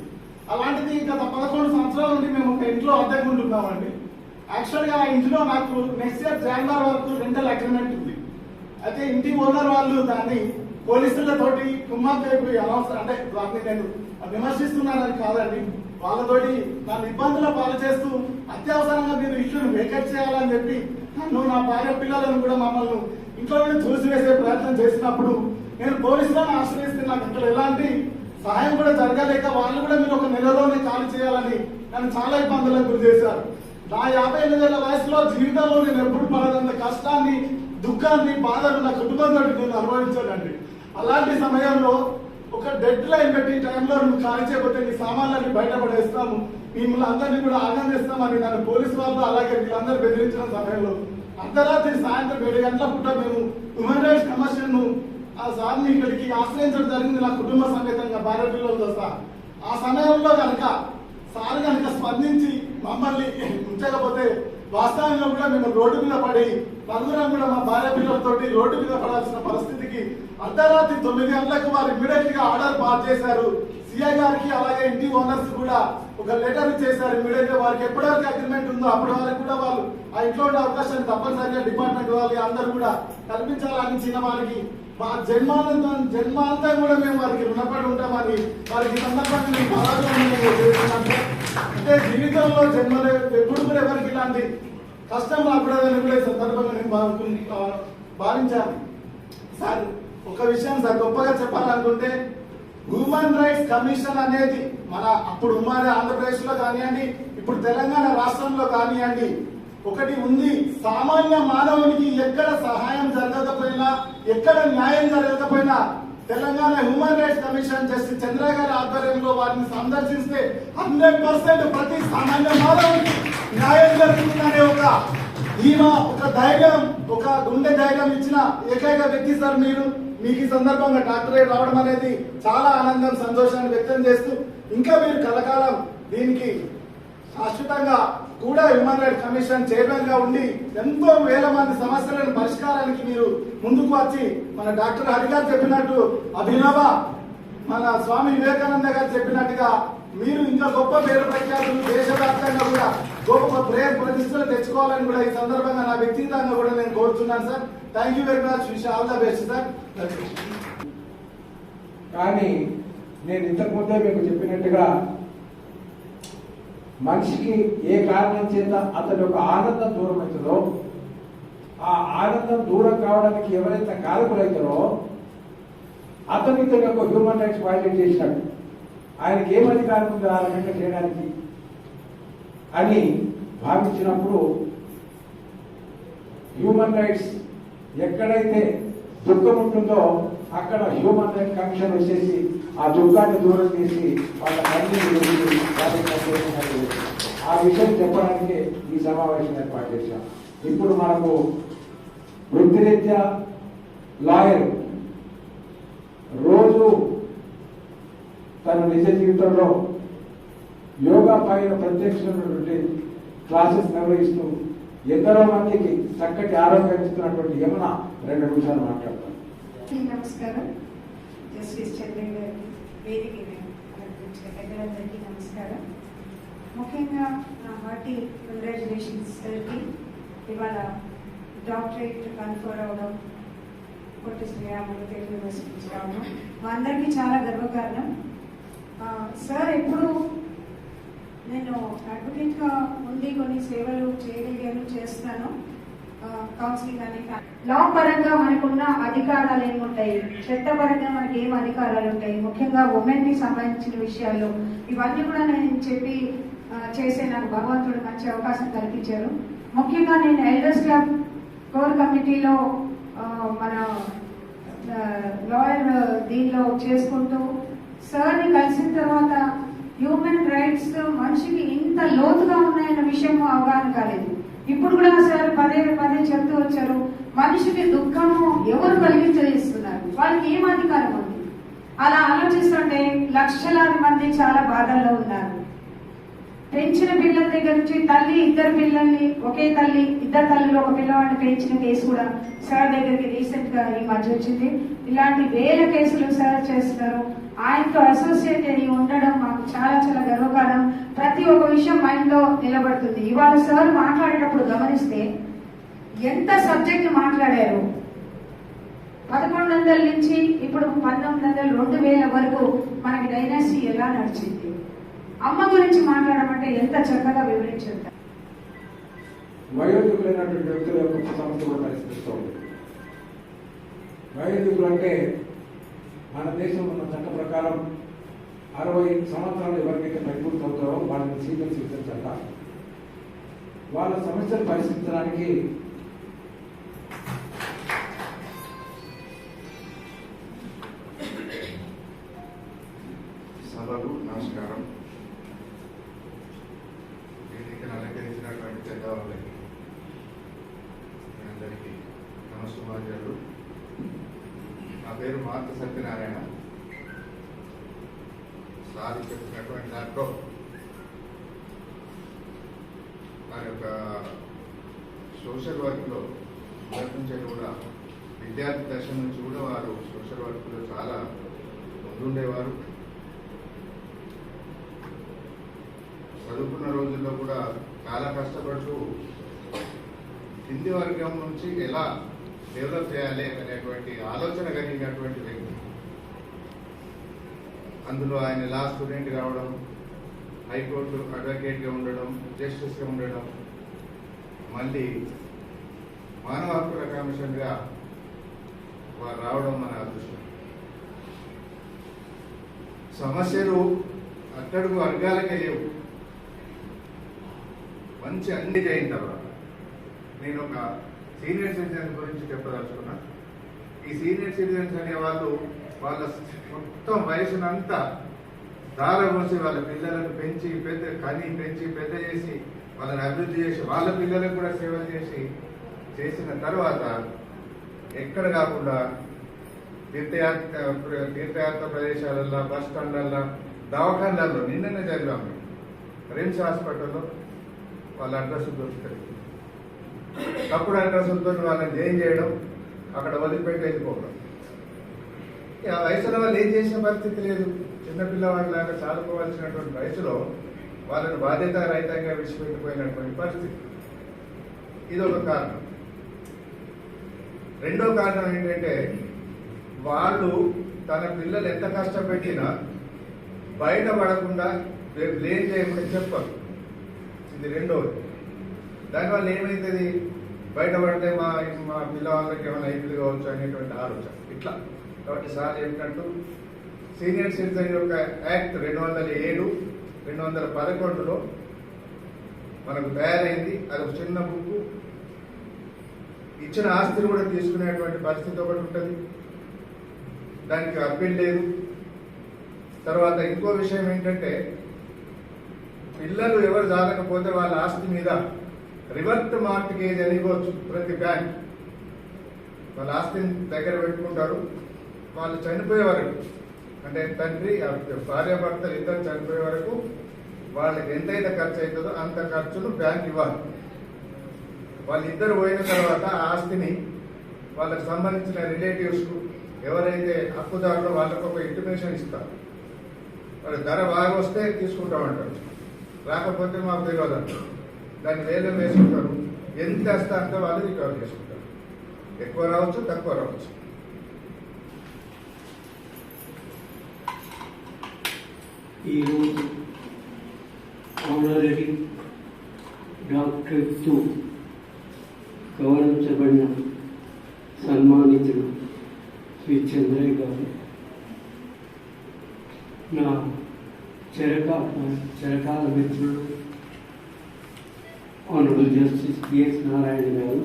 అలాంటిది గత 11 సంవత్సరాల నుండి మేము ఒక ఇంట్లో అద్దెకు ఉంటున్నామండి. యాక్చువల్గా ఆ ఇంట్లో నాకు నెక్స్ట్ ఇయర్ జనవరి వరకు రెంటల్ అగ్రిమెంట్ ఉంది. అయితే ఇంటి ఓనర్ వాళ్ళు దాన్ని పోలీసులతోటి కుమ్మాయిపోయి అనవసరం, అంటే వాటిని నేను విమర్శిస్తున్నానని కాదండి, వాళ్ళతోటి నన్ను ఇబ్బందుల పాలు చేస్తూ అత్యవసరంగా మీరు ఇష్యూని వేకెట్ చేయాలని చెప్పి నన్ను, నా భార్య పిల్లలను కూడా మమ్మల్ని ఇంట్లో నుండి చూసివేసే ప్రయత్నం చేసినప్పుడు నేను పోలీసులను ఆశ్రయిస్తే నాకు ఇక్కడ ఎలాంటి సహాయం కూడా జరగలేక వాళ్ళు కూడా మీరు ఒక నెలలోనే ఖాళీ చేయాలని నన్ను చాలా ఇబ్బందులకు గురి చేశారు. నా 58 ఏళ్ల వయసులో జీవితంలో నేను ఎప్పుడు పడదంత కష్టాన్ని, దుఃఖాన్ని, బాధలు నా కుటుంబంతో నేను అనుభవించానండి. అలాంటి సమయంలో ఒక డెడ్ లైన్ పెట్టి టైంలో నువ్వు ఖాళీ చేయకపోతే నీ సామాన్లన్నీ బయటపడేస్తాము, మిమ్మల్ని అందరినీ కూడా ఆనందిస్తామని నన్ను పోలీసు వాళ్ళు అలాగే వీళ్ళందరూ బెదిరించిన సమయంలో అర్ధరాత్రి సాయంత్రం 7 గంటల పూట మేము హ్యూమన్ రైట్స్ కమిషన్ ను ఆ సార్ని ఇక్కడికి ఆశ్రయించడం జరిగింది, నా కుటుంబ సమేతంగా భార్య పిల్లలతో సహా. ఆ సమయంలో కనుక సార్ కనుక స్పందించి మమ్మల్ని ఉంచకపోతే వాస్తవంగా కూడా మేము రోడ్డు మీద పడి నలుగురం కూడా మా భార్య పిల్లలతోటి రోడ్డు మీద పడాల్సిన పరిస్థితికి అర్ధరాత్రి 9 గంటలకు వారు ఇమ్మీడియట్ గా ఆర్డర్ పాస్ చేశారు. సిఐ గారికి అలాగే ఇంటి ఓనర్స్ కూడా ఒక లెటర్ ఇచ్చేశారు. ఇమ్మీడియట్ గా వారికి ఎప్పటివరకు అగ్రిమెంట్ ఉందో అప్పటి వరకు కూడా వాళ్ళు ఆ ఇంట్లో ఉండే అవకాశాన్ని తప్పనిసరిగా డిపార్ట్మెంట్ వాళ్ళు అందరూ కూడా కల్పించాలని చిన్న వారికి మా జన్మాంతం కూడా మేము వారికి రుణపడి ఉంటామని వారికి సందర్భంగా మేము అంటే జీవితంలో జన్మలే ఎప్పుడు కూడా ఎవరికి ఇలాంటి కష్టం రాకూడదని కూడా ఈ సందర్భంగా నేను భావించాను. సార్ ఒక విషయం సార్ గొప్పగా చెప్పాలనుకుంటే హ్యూమన్ రైట్స్ కమిషన్ అనేది మన అప్పుడు ఉమ్మడి ఆంధ్రప్రదేశ్ లో కానివ్వండి, ఇప్పుడు తెలంగాణ రాష్ట్రంలో కానివ్వండి, ఒకటి ఉంది. సామాన్య మానవునికి ఎక్కడ సహాయం జరగకపోయినా, ఎక్కడ న్యాయం జరగకపోయినా Telangana human rights commission justice Chandraiah గారి ఆధ్వర్యంలో వారిని సందర్శిస్తే 100% ప్రతి సామాన్య మానవునికి న్యాయం జరుగుతుందనే ఒక ధీమా, ఒక ధైర్యం, ఒక గుండె ధైర్యం ఇచ్చిన ఏకైక వ్యక్తి సార్ మీరు. మీకు ఈ సందర్భంగా డాక్టరేట్ రావడం అనేది చాలా ఆనందం, సంతోషాన్ని వ్యక్తం చేస్తూ ఇంకా మీరు కలకాలం దీనికి శాశ్వతంగా కూడా హ్యూమన్ రైట్స్ కమిషన్ చైర్మన్ గా ఉండి ఎంతో వేల మంది సమస్యలను పరిష్కారానికి మీరు ముందుకు వచ్చి మన డాక్టర్ హరి గారు చెప్పినట్టు అభినవ, మన స్వామి వివేకానంద గారు చెప్పినట్టుగా మీరు ఇంకా గొప్ప పేరు ప్రఖ్యాతులు దేశవ్యాప్తంగా కూడా గొప్ప ప్రేమ ప్రతిష్టలు తెచ్చుకోవాలని కూడా ఈ సందర్భంగా నా వ్యక్తిగతంగా కూడా నేను కోరుతున్నాను sir. Thank you very much. Wish all the best sir.
కానీ నేను ఇంతకుముందే మీకు చెప్పినట్టుగా మనిషికి ఏ కారణం చేత అతని యొక్క ఆనందం దూరం అవుతుందో, ఆ ఆనందం దూరం కావడానికి ఎవరైతే కారకులైతారో అతనికి తన యొక్క హ్యూమన్ రైట్స్ వైలేట్ చేసినట్టు. ఆయనకి ఏం అధికారం ఉంది ఆ రకంగా చేయడానికి అని భావించినప్పుడు హ్యూమన్ రైట్స్ ఎక్కడైతే దుఃఖం ఉంటుందో అక్కడ హ్యూమన్ రైట్స్ కమిషన్ వచ్చేసి ఆ దుఃఖాన్ని దూరం చేసి వాళ్ళ ఆ విషయం చెప్పడానికి ఈ సమావేశం ఏర్పాటు చేశాం. ఇప్పుడు మనకు వృత్తిరీత్యా లాయర్ రోజు తన నిజ జీవితంలో యోగా పైన ప్రత్యక్షమైనటువంటి క్లాసెస్ నిర్వహిస్తూ ఎందరో మందికి చక్కటి ఆరోగ్యం ఇస్తున్నటువంటి యమున 2 నిమిషాలు మాట్లాడతాను.
నమస్కారం. జస్టిస్ చంద్రయ్య గారికి, వేదిక అలంకరించిన పెద్దలందరికీ నమస్కారం. ముఖ్యంగా నా హార్టీ కంగ్రాచులేషన్స్ సార్కి. ఇవాళ డాక్టరేట్ కన్ఫర్ అవడం, కొట్టి శ్రీరాములు తెలుగు యూనివర్సిటీ రావడం మా అందరికీ చాలా గర్వకారణం. సార్ ఎప్పుడు నేను అడ్వకేట్గా ఉండి కొన్ని సేవలు చేయగలిగాను, చేస్తున్నాను. కౌన్సిలింగ్ కానీ లా పరంగా మనకున్న అధికారాలు ఏముంటాయి, చట్టపరంగా మనకి ఏం అధికారాలు ఉంటాయి, ముఖ్యంగా ఉమెన్ కి సంబంధించిన విషయాల్లో ఇవన్నీ కూడా నేను చెప్పి చేసే నాకు భగవంతుడు మంచి అవకాశం కల్పించారు. ముఖ్యంగా నేను ఎల్డర్స్ క్లబ్ కోర్ కమిటీలో మన లాయర్ దీనిలో చేసుకుంటూ సార్ని కలిసిన తర్వాత హ్యూమన్ రైట్స్ మనిషికి ఇంత లోతుగా ఉన్నాయన్న విషయం అవగాహన కాలేదు. ఇప్పుడు కూడా సార్ పదే పదే చెప్తూ వచ్చారు, మనిషికి దుఃఖము ఎవరు కలిగించేస్తున్నారు, వాళ్ళకి ఏం అధికారం ఉంది. అలా ఆలోచిస్తుంటే లక్షలాది మంది చాలా బాధల్లో ఉన్నారు. పెంచిన పిల్లల దగ్గర నుంచి తల్లి ఇద్దరు పిల్లల్ని, ఒకే తల్లి ఇద్దరు తల్లిలో ఒక పిల్లవాడిని పెంచిన కేసు కూడా సార్ దగ్గరికి రీసెంట్ గా ఈ మధ్య వచ్చింది. ఇలాంటి వేల కేసులు సార్ చేస్తున్నారు. ఆయనతో అసోసియేట్ అయ్యి ఉండడం మాకు చాలా చాలా గర్వకారణం. ప్రతి ఒక్క విషయం మైండ్ లో నిలబడుతుంది. ఇవాళ సార్ మాట్లాడేటప్పుడు గమనిస్తే ఎంత సబ్జెక్ట్ మాట్లాడారు. 1100 నుంచి ఇప్పుడు 1900, 2000 వరకు మనకి డైనాసిటీ ఎలా నడిచింది, అమ్మ గురించి మాట్లాడమంటే ఎంత చక్కగా వివరించారు.
వయోధికులైనటువంటి వ్యక్తుల యొక్క సమస్య కూడా పరిస్థితిస్తూ ఉంది. వయోధికులు అంటే మన దేశంలో ఉన్న చట్ట ప్రకారం 60 సంవత్సరాలు ఎవరికైతే పరిపూర్తి అవుతారో వాళ్ళని సీనియర్ సిటిజన్స్ అంటారు. వాళ్ళ సమస్యలు పరిష్కరించడానికి
సభకు నమస్కారం. వేదికను అలంకరించినటువంటి పెద్దవాళ్ళకి మీ అందరికీ నమస్కారాలు. నా పేరు మార్త సత్యనారాయణ. సార్ చెప్పినటువంటి దాంట్లో వారి యొక్క సోషల్ వర్క్లో మొదటి నుంచి కూడా విద్యార్థి దశ నుంచి కూడా వారు సోషల్ వర్క్లో చాలా ముందుండేవారు. చదువుకున్న రోజుల్లో కూడా చాలా కష్టపడుతూ కింది వర్గం నుంచి ఎలా డెవలప్ చేయాలి అనేటువంటి ఆలోచన కలిగినటువంటి వ్యక్తి. అందులో ఆయన లా స్టూడెంట్ కావడం, హైకోర్టు అడ్వకేట్గా ఉండడం, జస్టిస్గా ఉండడం, మళ్ళీ మానవ హక్కుల కమిషన్గా వారు రావడం మన అదృష్టం. సమస్యలు అట్టడుగు వర్గాలకే లేవు. మంచి అన్ని అయిన తర్వాత నేను ఒక సీనియర్ సిటిజన్స్ గురించి చెప్పదలుచుకున్నా. ఈ సీనియర్ సిటిజన్స్ అనే వాళ్ళు వాళ్ళ మొత్తం వయసునంతా దారపోసి వాళ్ళ పిల్లలను పెంచి పెద్ద చేసి వాళ్ళని అభివృద్ధి చేసి వాళ్ళ పిల్లలకు కూడా సేవలు చేసిన తర్వాత ఎక్కడ కాకుండా తీర్థయాత్ర ప్రదేశాలలో, బస్ స్టాండ్లలో, దవాఖాన్లలో నిన్ననే జరిగాం. రిమ్స్ హాస్పిటల్లో వాళ్ళ అడ్రస్ దొరుకుతుంది. తప్పుడు అడ్రస్లతో వాళ్ళని జాయిన్ చేయడం, అక్కడ వదిలిపెట్టి వెళ్ళిపోవడం. ఆ వయసులో వాళ్ళు ఏం చేసిన పరిస్థితి లేదు. చిన్నపిల్లవాడిలాగా చదువుకోవాల్సినటువంటి వయసులో వాళ్ళని బాధ్యతారహితంగా విడిచిపెట్టిపోయినటువంటి పరిస్థితి. ఇది ఒక కారణం. రెండో కారణం ఏంటంటే వాళ్ళు తన పిల్లలు ఎంత కష్టపెట్టినా బయటపడకుండా బ్లేమ్ చేయకుండా చెప్పరు. ఇది రెండవది. దానివల్ల ఏమవుతుంది, బయటపడితే మా పిల్లవాళ్ళకి ఏమైనా అయిపోయింది కావచ్చు అనేటువంటి ఆలోచన ఇట్లా. కాబట్టి సార్ ఏంటంటూ సీనియర్ సిటిజన్ యొక్క యాక్ట్ 2007, 2011లో మనకు తయారైంది. అది ఒక చిన్న బుక్. ఇచ్చిన ఆస్తిని కూడా తీసుకునేటువంటి పరిస్థితి ఒకటి ఉంటుంది. దానికి అప్పీల్ లేదు. తర్వాత ఇంకో విషయం ఏంటంటే పిల్లలు ఎవరు జారకపోతే వాళ్ళ ఆస్తి మీద రివర్ట్ మార్టిగేజ్ అని ఇవ్వచ్చు. ప్రతి బ్యాంక్ వాళ్ళ ఆస్తిని దగ్గర పెట్టుకుంటారు. వాళ్ళు చనిపోయే వరకు, అంటే తండ్రి భార్యాభర్తలు ఇద్దరు చనిపోయే వరకు వాళ్ళకి ఎంతైతే ఖర్చు అవుతుందో అంత ఖర్చును బ్యాంక్ ఇవ్వాలి. వాళ్ళిద్దరు పోయిన తర్వాత ఆ ఆస్తిని వాళ్ళకి సంబంధించిన రిలేటివ్స్కు ఎవరైతే హక్కుదారులో వాళ్ళకు ఒక ఇంటిమేషన్ ఇస్తారు. వాళ్ళ ధర బాగా వస్తే తీసుకుంటామంటారు, రాకపోతే మాకు తెలియదు అంటారు. దాన్ని వేలం వేసుకుంటారు. ఎంత వస్తే అంత వాళ్ళు రికవర్ చేసుకుంటారు. ఎక్కువ రావచ్చు, తక్కువ రావచ్చు.
ఈరోజు ఆనరరీ డాక్టరేట్తో గౌరవించబడిన సన్మానితుడు శ్రీ చంద్రయ్య గారు, నా చిరకాల మిత్రుడు ఆనరబుల్ జస్టిస్ పిఎస్ నారాయణ గారు,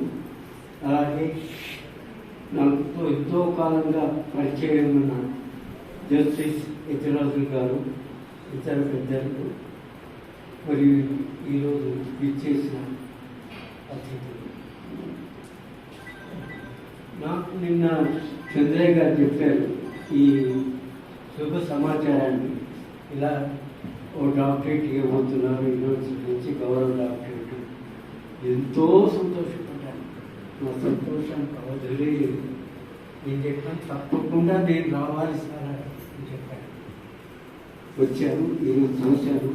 అలాగే నాకు ఎంతో కాలంగా పరిచయం ఉన్న జస్టిస్ యతిరాజు గారు, ఇతర పెద్దలకు మరియు ఈరోజు ఇచ్చేసిన అతిథులు. నాకు నిన్న చంద్రయ్య గారు చెప్పారు ఈ శుభ సమాచారాన్ని, ఇలా ఓ డాక్టరేట్ ఇవ్వబోతున్నారు యూనివర్సిటీ నుంచి, గౌరవ డాక్టరేట్. ఎంతో సంతోషపడ్డాను. నా సంతోషానికి అవధులేదు. నేను చెప్పాను తప్పకుండా నేను రావాలి సార్ అని చెప్పాను. వచ్చాను, ఈరోజు చూశాను,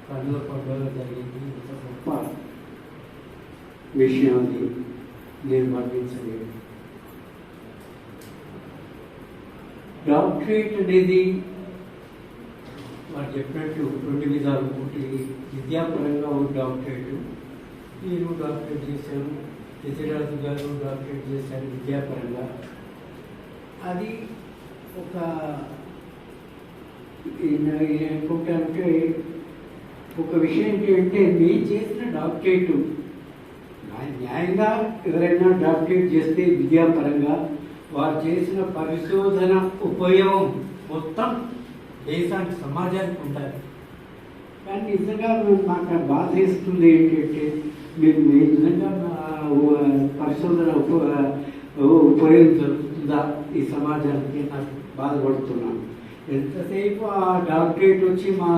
కళ్ళ పండుగ జరిగింది. ఇంత గొప్ప విషయాన్ని నేను వర్ణించలేదు. డాక్టరేట్ అనేది వారు చెప్పినట్టు రెండు విధాలు. ఒకటి విద్యాపరంగా ఒక డాక్టరేట్, నేను డాక్టరేట్ చేశాను, యతిరాజు గారు డాక్టరేట్ చేశారు విద్యాపరంగా. అది ఒక ఇంకొకటి ఒక విషయం ఏంటంటే నేను చేసిన డాక్టరేట్ న్యాయంగా ఎవరైనా డాక్టరేట్ చేస్తే విద్యాపరంగా వారు చేసిన పరిశోధన ఉపయోగం మొత్తం దేశానికి, సమాజానికి ఉండాలి. కానీ నిజంగా నాకు బాధ వేస్తుంది ఏంటంటే మేము నిజంగా పరిశోధన ఉపయోగం జరుగుతుందా ఈ సమాజానికి నాకు బాధపడుతున్నాను. ఎంతసేపు ఆ డాక్టరేట్ వచ్చి మా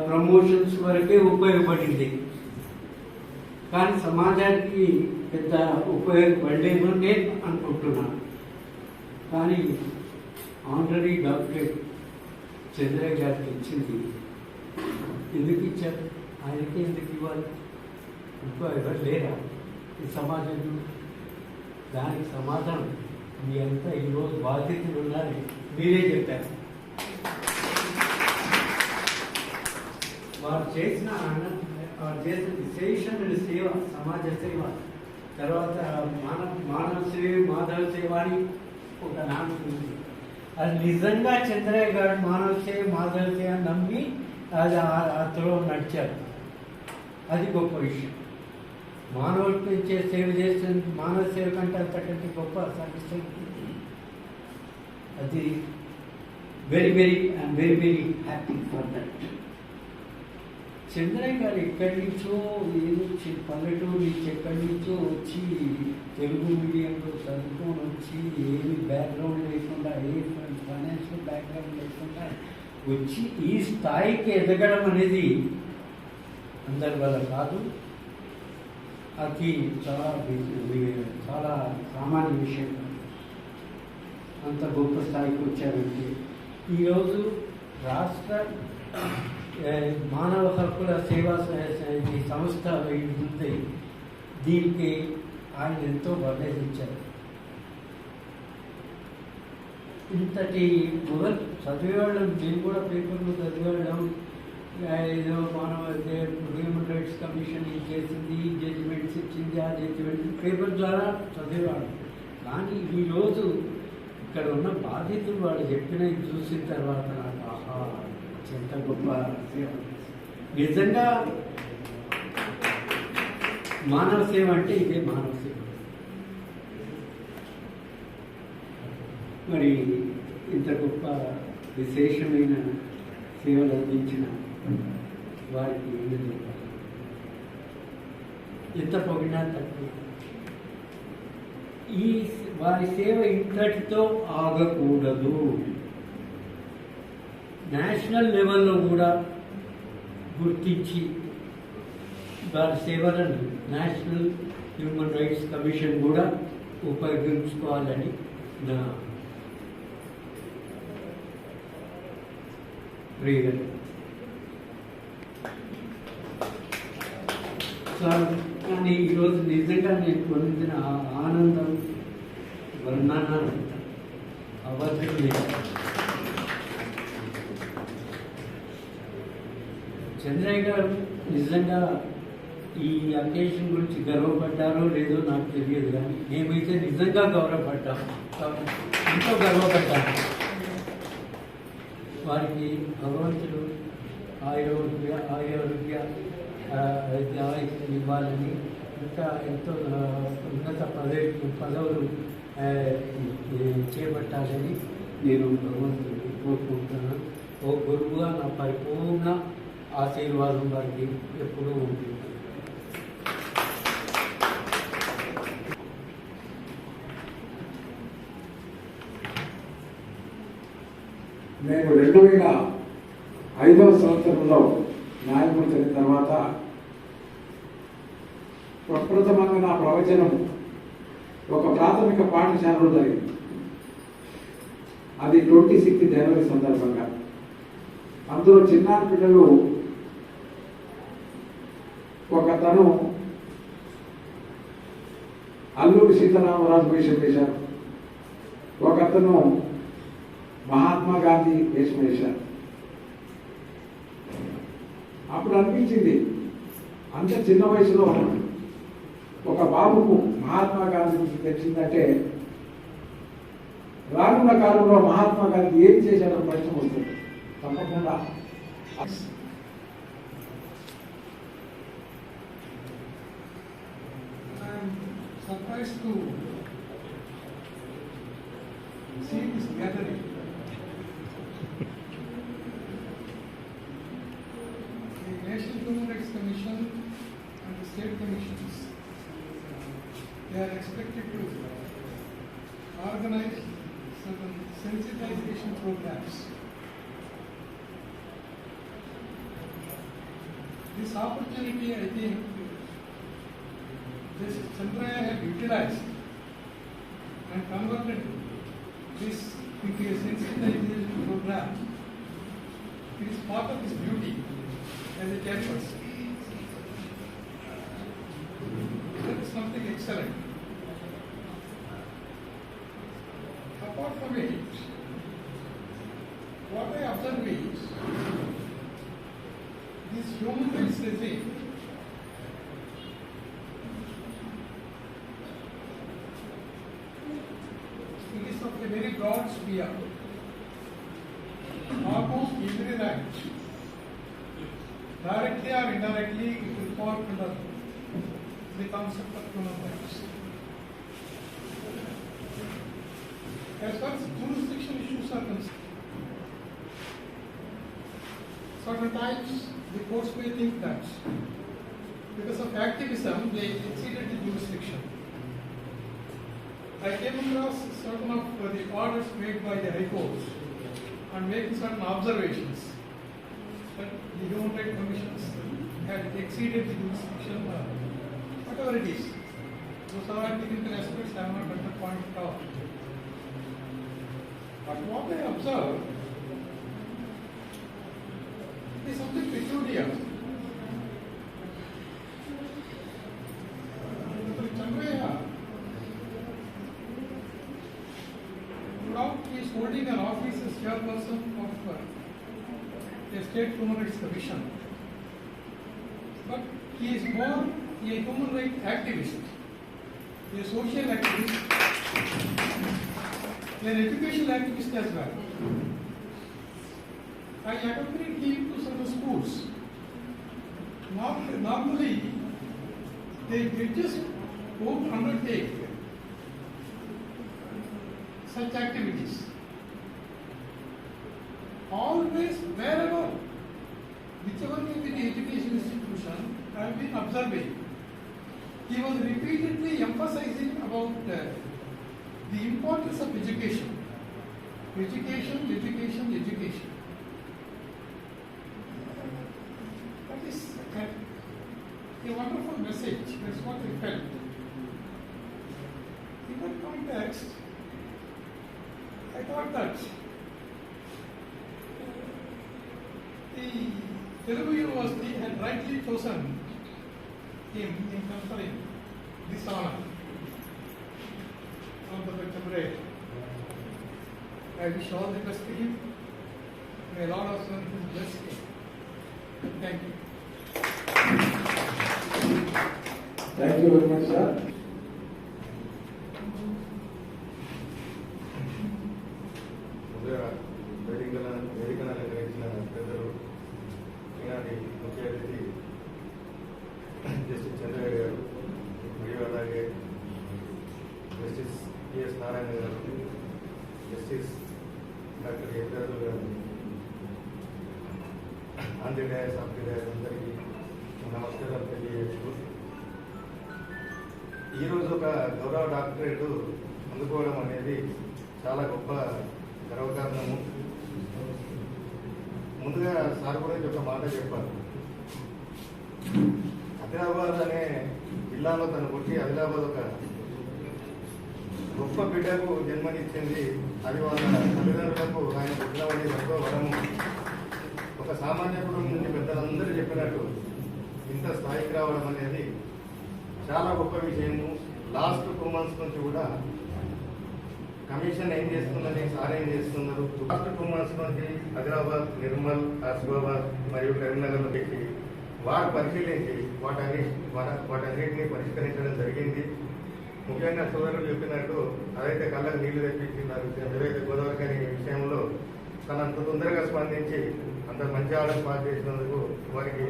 ప్రమోషన్స్ వరకే ఉపయోగపడింది, కానీ సమాజానికి పెద్ద ఉపయోగపడలేమని నేను అనుకుంటున్నాను. కానీ ఆనరీ డాక్టరేట్ చంద్రయ్య గారికి ఇచ్చింది. ఎందుకు ఇచ్చారు? ఆయనకి ఎందుకు ఇవ్వాలి? ఇంకో ఎవరు లేరా ఈ సమాజంలో? దానికి సమాధానం మీ అంతా ఈరోజు బాధ్యతలు ఉన్నారని మీరే చెప్పారు. వారు చేసిన విశేషమైన సేవ, సమాజ సేవ, తర్వాత మానవ సేవ, మాధవ సేవ అని ఒక నామం ఉంది. అది నిజంగా చంద్రయ్య గారు మానవ సేవ, మాధవ సేవ నమ్మి అది అతలో నడిచారు. అది గొప్ప విషయం. మానవుడికి సేవ చేసిన మానవ సేవ కంటే అంతకంటే గొప్ప సర్వీస్. అది very I'm very happy for that. Chandraiah గారు ఎక్కడి నుంచో ఏదో పల్లెటూరు నుంచి ఎక్కడి నుంచో వచ్చి తెలుగు మీడియంలో చదువుకొని వచ్చి ఏమి బ్యాక్గ్రౌండ్ లేకుండా, ఏ ఫైనాన్షియల్ బ్యాక్గ్రౌండ్ లేకుండా వచ్చి ఈ స్థాయికి ఎదగడం అనేది అందరి వల్ల కాదు. అది చాలా సామాన్య విషయం. అంత గొప్ప స్థాయికి వచ్చారంటే ఈరోజు రాష్ట్ర మానవ హక్కుల సేవా సంస్థ ఉంది. దీనికి ఆయన ఎంతో వర్ణించారు. ఇంతటి మొదలు చదివేవాళ్ళం, నేను కూడా పేపర్లు చదివేవాళ్ళం. ఏదో మానవ హ్యూమన్ రైట్స్ కమిషన్ ఇది చేసింది, జడ్జిమెంట్స్ ఇచ్చింది, ఆ జడ్జిమెంట్ పేపర్ ద్వారా చదివేవాళ్ళం. కానీ ఈరోజు ఇక్కడ ఉన్న బాధితులు వాళ్ళు చెప్పినవి చూసిన తర్వాత నాకు ఆహా ఎంత గొప్ప సేవ. నిజంగా మానవ సేవ అంటే ఇదే మానవ సేవ. మరి ఇంత గొప్ప విశేషమైన సేవలు అందించిన వారికి ఎందుకు ఎంత పొగినా తక్కువ. ఈ వారి సేవ ఇంతటితో ఆగకూడదు. నేషనల్ లెవెల్లో కూడా గుర్తించి వారి సేవలను నేషనల్ హ్యూమన్ రైట్స్ కమిషన్ కూడా ఉపయోగించుకోవాలని నా ప్రేరణ. కానీ ఈరోజు నిజంగా నేను పొందిన ఆనందం వర్ణనాలు అవసరం లేదు. చంద్రయ్య గారు నిజంగా ఈ అకేషన్ గురించి గర్వపడ్డారో లేదో నాకు తెలియదు, కానీ మేమైతే నిజంగా గౌరవపడ్డాము, ఎంతో గర్వపడ్డాము. వారికి భగవంతుడు ఆరోగ్య ఇవ్వాలని, ఇంకా ఎంతో ఉన్నత పదవులు చేపట్టాలని నేను భగవంతుడిని కోరుకుంటున్నాను. ఓ గురువుగా నా పరిపూర్ణ ఆశీర్వాదం వారికి ఎప్పుడూ ఉంటుంది.
నేను 2005వ సంవత్సరంలో న్యాయమూర్తి అయిన తర్వాత ప్రప్రథమంగా నా ప్రవచనం ఒక ప్రాథమిక పాఠశాలలో జరిగింది. అది 26 జనవరి సందర్భంగా. అందులో చిన్నారి పిల్లలు ఒకతను అల్లూరి సీతారామరాజు వేషం వేశారు, ఒకతను మహాత్మా గాంధీ వేషం వేశారు. అప్పుడు అనిపించింది, అంత చిన్న వయసులో ఒక బాబుకు మహాత్మా గాంధీ గురించి తెలిసిందంటే రానున్న కాలంలో మహాత్మా గాంధీ ఏం చేశాడో ప్రశ్న వస్తుంది తప్పకుండా.
Surprised to see this gathering. The National Human Rights Commission and the state commissions, they are expected to organize certain sensitization programs. This opportunity, I think, this Chandrayaan had utilized and converted this into a sensitization program. It is part of his duty as a chairperson. That is something excellent. Apart from it, what I observe is this human rights regime is of a very broad sphere. Almost every right, directly or indirectly, it will fall under the concept of human rights. As far as jurisdiction issues are concerned, certain times the courts may think that because of activism they exceeded the jurisdiction. I came across certain of the orders made by the High Court and making certain observations that the Human Rights Commissions had exceeded the jurisdiction, whatever it is. Those are technical aspects, I am not at the point at all. But what I observe is something peculiar. Chandrayaan, now he is holding an office as chairperson of a state human rights commission, but he is more a human rights activist, a social activist, an educational activist as well. I accompanied him to certain schools. Normally, they just won't undertake such activities. Always, wherever, whichever may be the education institution, I have been observing, he was repeatedly emphasizing about the importance of education. Education, education, education. That is a wonderful message. That's what I felt. In that context, I thought that the Telugu University had rightly chosen him in conferring this honor on the Chandrayaan. I wish all the best to him. May Lord also bless him. Thank you.
Thank you very much, sir.
వేదికను అలంకరించిన పెద్దలు ఈనాటి ముఖ్య అతిథి justice Chandraiah గారు, మరియు అలాగే justice PS Narayana గారు, జస్టిస్ డాక్టర్ ఎన్ఆర్ గారు, on the dais of the dais అందరికీ నమస్కారం తెలియజేస్తూ ఈరోజు ఒక గౌరవ డాక్టరేట్ అందుకోవడం అనేది చాలా గొప్ప గర్వకారణము. ముందుగా సార్ గురించి ఒక మాట చెప్పారు. ఆదిలాబాద్ అనే జిల్లాలో తను పుట్టి ఆదిలాబాద్ ఒక గొప్ప బిడ్డకు జన్మనిచ్చింది. అది వాళ్ళ తల్లిదండ్రులకు ఆయన పుట్టడం అనేది ఎంతో వరము. ఒక సామాన్య కుటుంబం నుండి పెద్దలందరూ చెప్పినట్టు ఇంత స్థాయికి రావడం అనేది చాలా గొప్ప విషయము. లాస్ట్ 2 months నుంచి కూడా కమిషన్ ఏం చేస్తుందని, సార్ ఏం చేస్తున్నారు, లాస్ట్ 2 months నుంచి ఆదిలాబాద్, నిర్మల్, ఆసిఫాబాద్ మరియు కరీంనగర్లో పెట్టి వారు పరిశీలించి వాటన్నిటిని పరిష్కరించడం జరిగింది. ముఖ్యంగా సోదరులు చెప్పినట్టు అదైతే కళ్ళకు నీళ్లు తెప్పించినారు. ఏదైతే గోదావరి అనే విషయంలో తను అంత తొందరగా స్పందించి అంత మంచి ఆర్డర్ పాస్ చేసినందుకు వారికి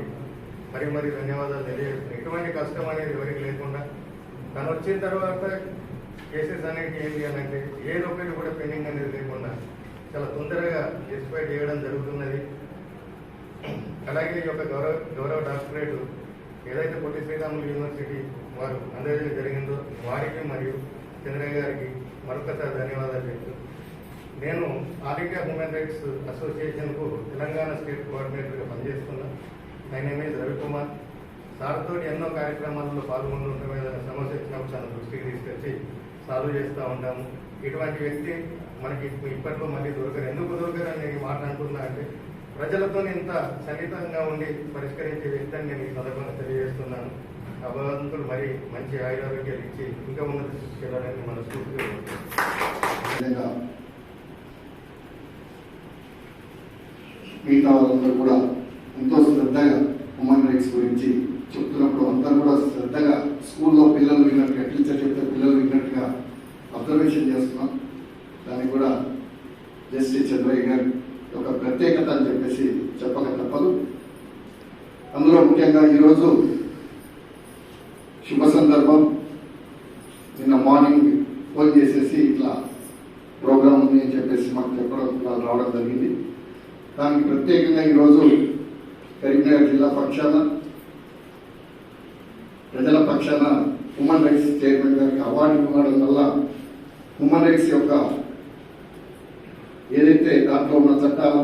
మరీ ధన్యవాదాలు తెలియజేస్తున్నాను. ఎటువంటి కష్టం అనేది ఎవరికి లేకుండా తను వచ్చిన తర్వాత కేసెస్ అనేది ఏం చేయాలంటే ఏదో ఒకటి కూడా పెండింగ్ అనేది లేకుండా చాలా తొందరగా ఎక్స్పైర్ చేయడం జరుగుతున్నది. అలాగే ఈ యొక్క గౌరవ డాక్టరేట్ ఏదైతే పొట్టి శ్రీరాములు యూనివర్సిటీ వారు అందజేయడం జరిగిందో వారికి మరియు చంద్రయ్య గారికి మరొకసారి ధన్యవాదాలు చెప్తూ నేను ఆల్ ఇండియా హ్యూమన్ రైట్స్ అసోసియేషన్కు తెలంగాణ స్టేట్ కోఆర్డినేటర్గా పనిచేస్తున్నా. My name is Ravikumar. సార్తో ఎన్నో కార్యక్రమాల్లో పాల్గొంటుంటాం. ఏదైనా సమస్య వచ్చినప్పుడు తన దృష్టికి తీసుకొచ్చి సాల్వ్ చేస్తూ ఉంటాము. ఇటువంటి వ్యక్తి మనకి ఇప్పట్లో మళ్ళీ దొరకరు. ఎందుకు దొరకరని నేను మాట్లాడుతున్నా అంటే ప్రజలతో ఇంత సన్నిహితంగా ఉండి పరిష్కరించే వ్యక్తి అని నేను ఈ సందర్భంగా తెలియజేస్తున్నాను. ఆ భగవంతుడు మరి మంచి ఆయురారోగ్యాలు ఇచ్చి ఇంకా ఉన్నత స్థితికి వెళ్ళాలని మనస్ఫూర్తిగా
మిగతా వాళ్ళందరూ కూడా ఎంతో శ్రద్ధగా హ్యూమన్ రైట్స్ గురించి చెప్తున్నప్పుడు అందరూ కూడా శ్రద్ధగా స్కూల్లో పిల్లలు విన్నట్టుగా, టీచర్ చెప్తే పిల్లలు విన్నట్టుగా అబ్జర్వేషన్ చేస్తున్నాం. దానికి కూడా జస్టిస్ చంద్రయ్య గారి ఒక ప్రత్యేకత అని చెప్పేసి చెప్పక తప్పదు. అందులో ముఖ్యంగా ఈరోజు శుభ సందర్భం. నిన్న మార్నింగ్ ఫోన్ చేసేసి ఇట్లా ప్రోగ్రామ్ ఉంది అని చెప్పేసి మాకు చెప్పడం రావడం జరిగింది. దానికి ప్రత్యేకంగా ఈరోజు కరీంనగర్ జిల్లా పక్షాన, ప్రజల పక్షాన హ్యూమన్ రైట్స్ చైర్మన్ గారికి అవార్డు ఇవ్వడం వల్ల హ్యూమన్ రైట్స్ యొక్క ఏదైతే దాంట్లో ఉన్న చట్టాలు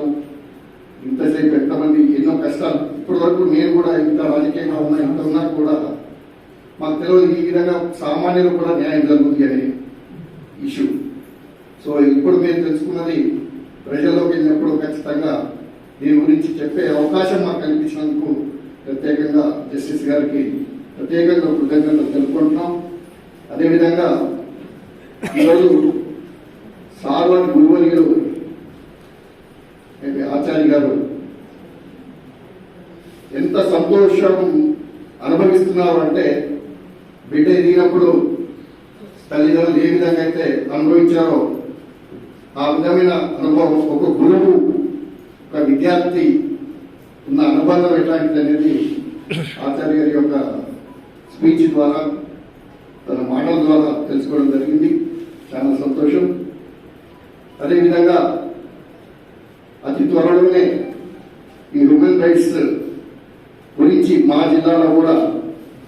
ఇంతసేపు ఎంతమంది ఎన్నో కష్టాలు ఇప్పటి వరకు నేను కూడా ఇంత రాజకీయంగా ఉన్నా ఇంత ఉన్నా కూడా మాకు తెలియదు ఈ విధంగా సామాన్యులు కూడా న్యాయం జరుగుతుంది అనే ఇష్యూ. సో ఇప్పుడు మేము తెలుసుకున్నది ప్రజల్లోకి వెళ్ళినప్పుడు ఖచ్చితంగా దీని గురించి చెప్పే అవకాశం మాకు కల్పించినందుకు ప్రత్యేకంగా జస్టిస్ గారికి ప్రత్యేకంగా కృతజ్ఞతలు తెలుపుకుంటున్నాం. అదేవిధంగా ఈరోజు సార్వాణి గురువర్యులు ఆచార్య గారు ఎంత సంతోషం అనుభవిస్తున్నారు అంటే బిడ్డ ఎదిగినప్పుడు తల్లిదండ్రులు ఏ విధంగా అయితే అనుభవించారో ఆ విధమైన అనుభవం ఒక గురువు ఒక విద్యార్థి ఉన్న అనుబంధం ఎట్లాంటిది అనేది ఆచార్య గారి యొక్క స్పీచ్ ద్వారా తన మాటల ద్వారా తెలుసుకోవడం జరిగింది. చాలా సంతోషం. అదేవిధంగా అతి త్వరలోనే ఈ హ్యూమన్ రైట్స్ గురించి మా జిల్లాలో కూడా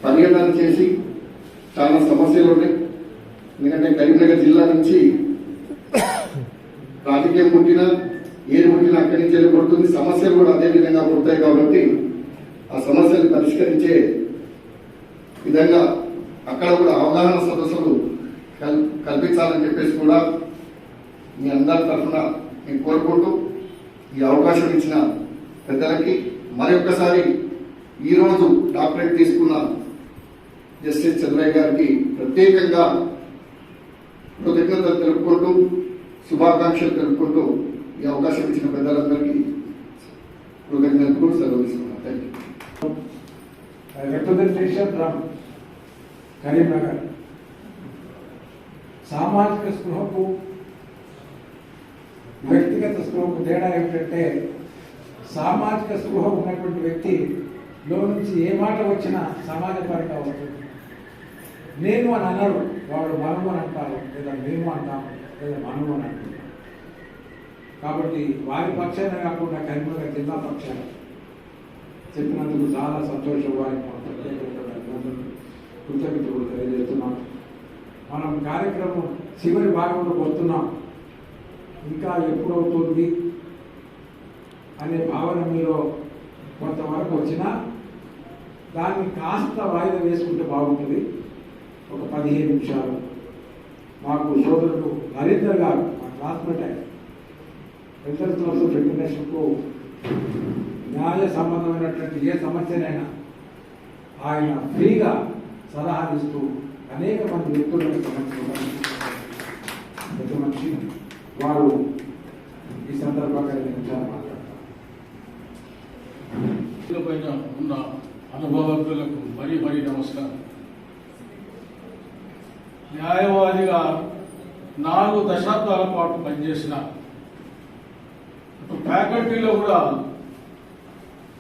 పర్యటన చేసి చాలా సమస్యలు ఉన్నాయి. ఎందుకంటే కరీంనగర్ జిల్లా నుంచి రాజకీయం పుట్టినా ఏది పుట్టినా అక్కడి నుంచి వెళ్ళిపోతుంది. సమస్యలు కూడా అదే విధంగా పుడతాయి. కాబట్టి ఆ సమస్యలు పరిష్కరించే విధంగా అక్కడ కూడా అవగాహన సదస్సులు కల్పించాలని చెప్పేసి కూడా మీ అందరి తరఫున నేను కోరుకుంటూ ఈ అవకాశం ఇచ్చిన పెద్దలకి మరొకసారి ఈరోజు డాక్టరేట్ తీసుకున్న జస్టిస్ చంద్రయ్య గారికి ప్రత్యేకంగా కృతజ్ఞతలు తెలుపుకుంటూ శుభాకాంక్షలు తెలుపుకుంటూ ఈ అవకాశం ఇచ్చిన పెద్దలందరికీ కృతజ్ఞతలు సెలవు తీసుకున్నాను. Thank you.
Representation from Karimnagar. సామాజిక స్పృహకు వ్యక్తిగత స్పృహకు తేడా ఏమిటంటే సామాజిక స్పృహ ఉన్నటువంటి వ్యక్తిలో నుంచి ఏ మాట వచ్చినా సమాజపరంగా అవుతుంది. నేను అని అన్నారు, వాడు మనము అని అంటారు, లేదా మేము అంటాము, లేదా మనము అని అంటారు. కాబట్టి వారి పక్షాన కాకుండా కరీంనగర్ జిల్లా పక్షాన చెప్పినందుకు చాలా సంతోషం. వారికి మా ప్రత్యేకమైన కృతజ్ఞతలు తెలియజేస్తున్నాం. మనం కార్యక్రమం చివరి భాగంలో వస్తున్నాం. ఇంకా ఎప్పుడవుతుంది అనే భావన మీలో కొంతవరకు వచ్చినా దాన్ని కాస్త వాయిదా వేసుకుంటే బాగుంటుంది. ఒక 15 నిమిషాలు మాకు సోదరుడు నరేందర్ గారు, మా క్లాస్మేట్ ఆయన, మెంటల్ సోర్స్ ఫెడరేషన్కు న్యాయ సంబంధమైనటువంటి ఏ సమస్యనైనా ఆయన ఫ్రీగా సలహాలు ఇస్తూ అనేక మంది వ్యక్తులను పెద్ద మనిషి వారు ఈ సందర్భంగా 2 నిమిషాలు మాట్లాడతారు.
పైన ఉన్న అనుభవజ్ఞులకు మరీ మరీ నమస్కారం. న్యాయవాదిగా 4 దశాబ్దాల పాటు పనిచేసిన ఫ్యాకల్టీలో కూడా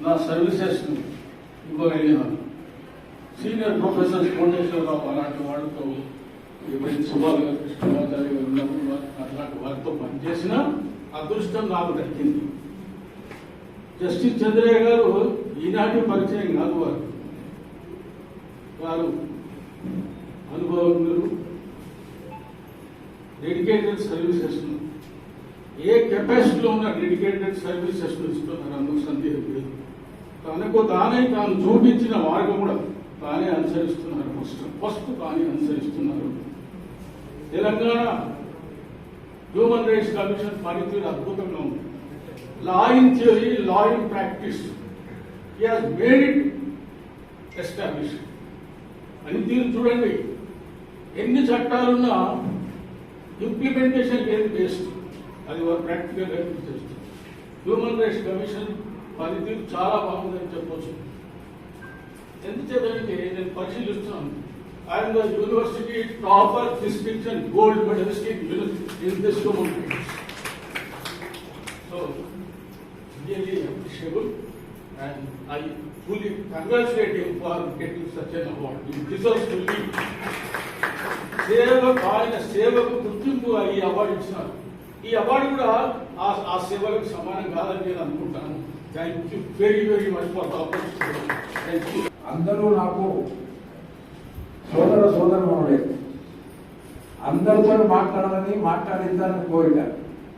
నా సర్వీసెస్ ఇవ్వగలిగినాను. సీనియర్ ప్రొఫెసర్స్ కోటేశ్వరరావు అలాంటి వాళ్ళతో సుభాల్ గారు, కృష్ణమాచారి గారు ఉన్నప్పుడు అట్లాంటి వారితో పనిచేసిన అదృష్టం నాకు దక్కింది. జస్టిస్ చంద్రయ్య గారు ఈనాటి పరిచయం కాదు, వారు అనుభవజ్ఞులు, డెడికేటెడ్ సర్వీసెస్ ఏ కెపాసిటీలో ఉన్న డెడికేటెడ్ సర్వీసెస్ ఇస్తున్నారు, అందుకు సందేహం లేదు. తనకు తానే తాను చూపించిన మార్గం కూడా తానే అనుసరిస్తున్నారు. ఫస్ట్ తానే అనుసరిస్తున్నారు. తెలంగాణ హ్యూమన్ రైట్స్ కమిషన్ పనితీరు అద్భుతంగా ఉంది. Law in theory, law in practice, he has made it establish. పనితీరు చూడండి, ఎన్ని చట్టాలున్నా ఇంప్లిమెంటేషన్ ఏది బేస్డ్, అది వారు ప్రాక్టికల్గా చేస్తారు. హ్యూమన్ రైట్స్ కమిషన్ పనితీరు చాలా బాగుందని చెప్పవచ్చు. ఎందుచేతంటే నేను పరిశీలిస్తున్నాను, I'm the university topper distinction gold medallist in this human rights. So really appreciable and I fully congratulate him for getting such an award. He deserves to lead. ఆయన సేవకు గుర్తింపు ఈ అవార్డు ఇచ్చినారు. ఈ అవార్డు కూడా ఆ సేవలకు సమానం కాదని నేను అనుకుంటాను. Thank you very very much for the opportunity. Thank you.
అందరూ నాకు సోదరుడే. అందరితో మాట్లాడాలని, మాట్లాడించాలని కోరిక.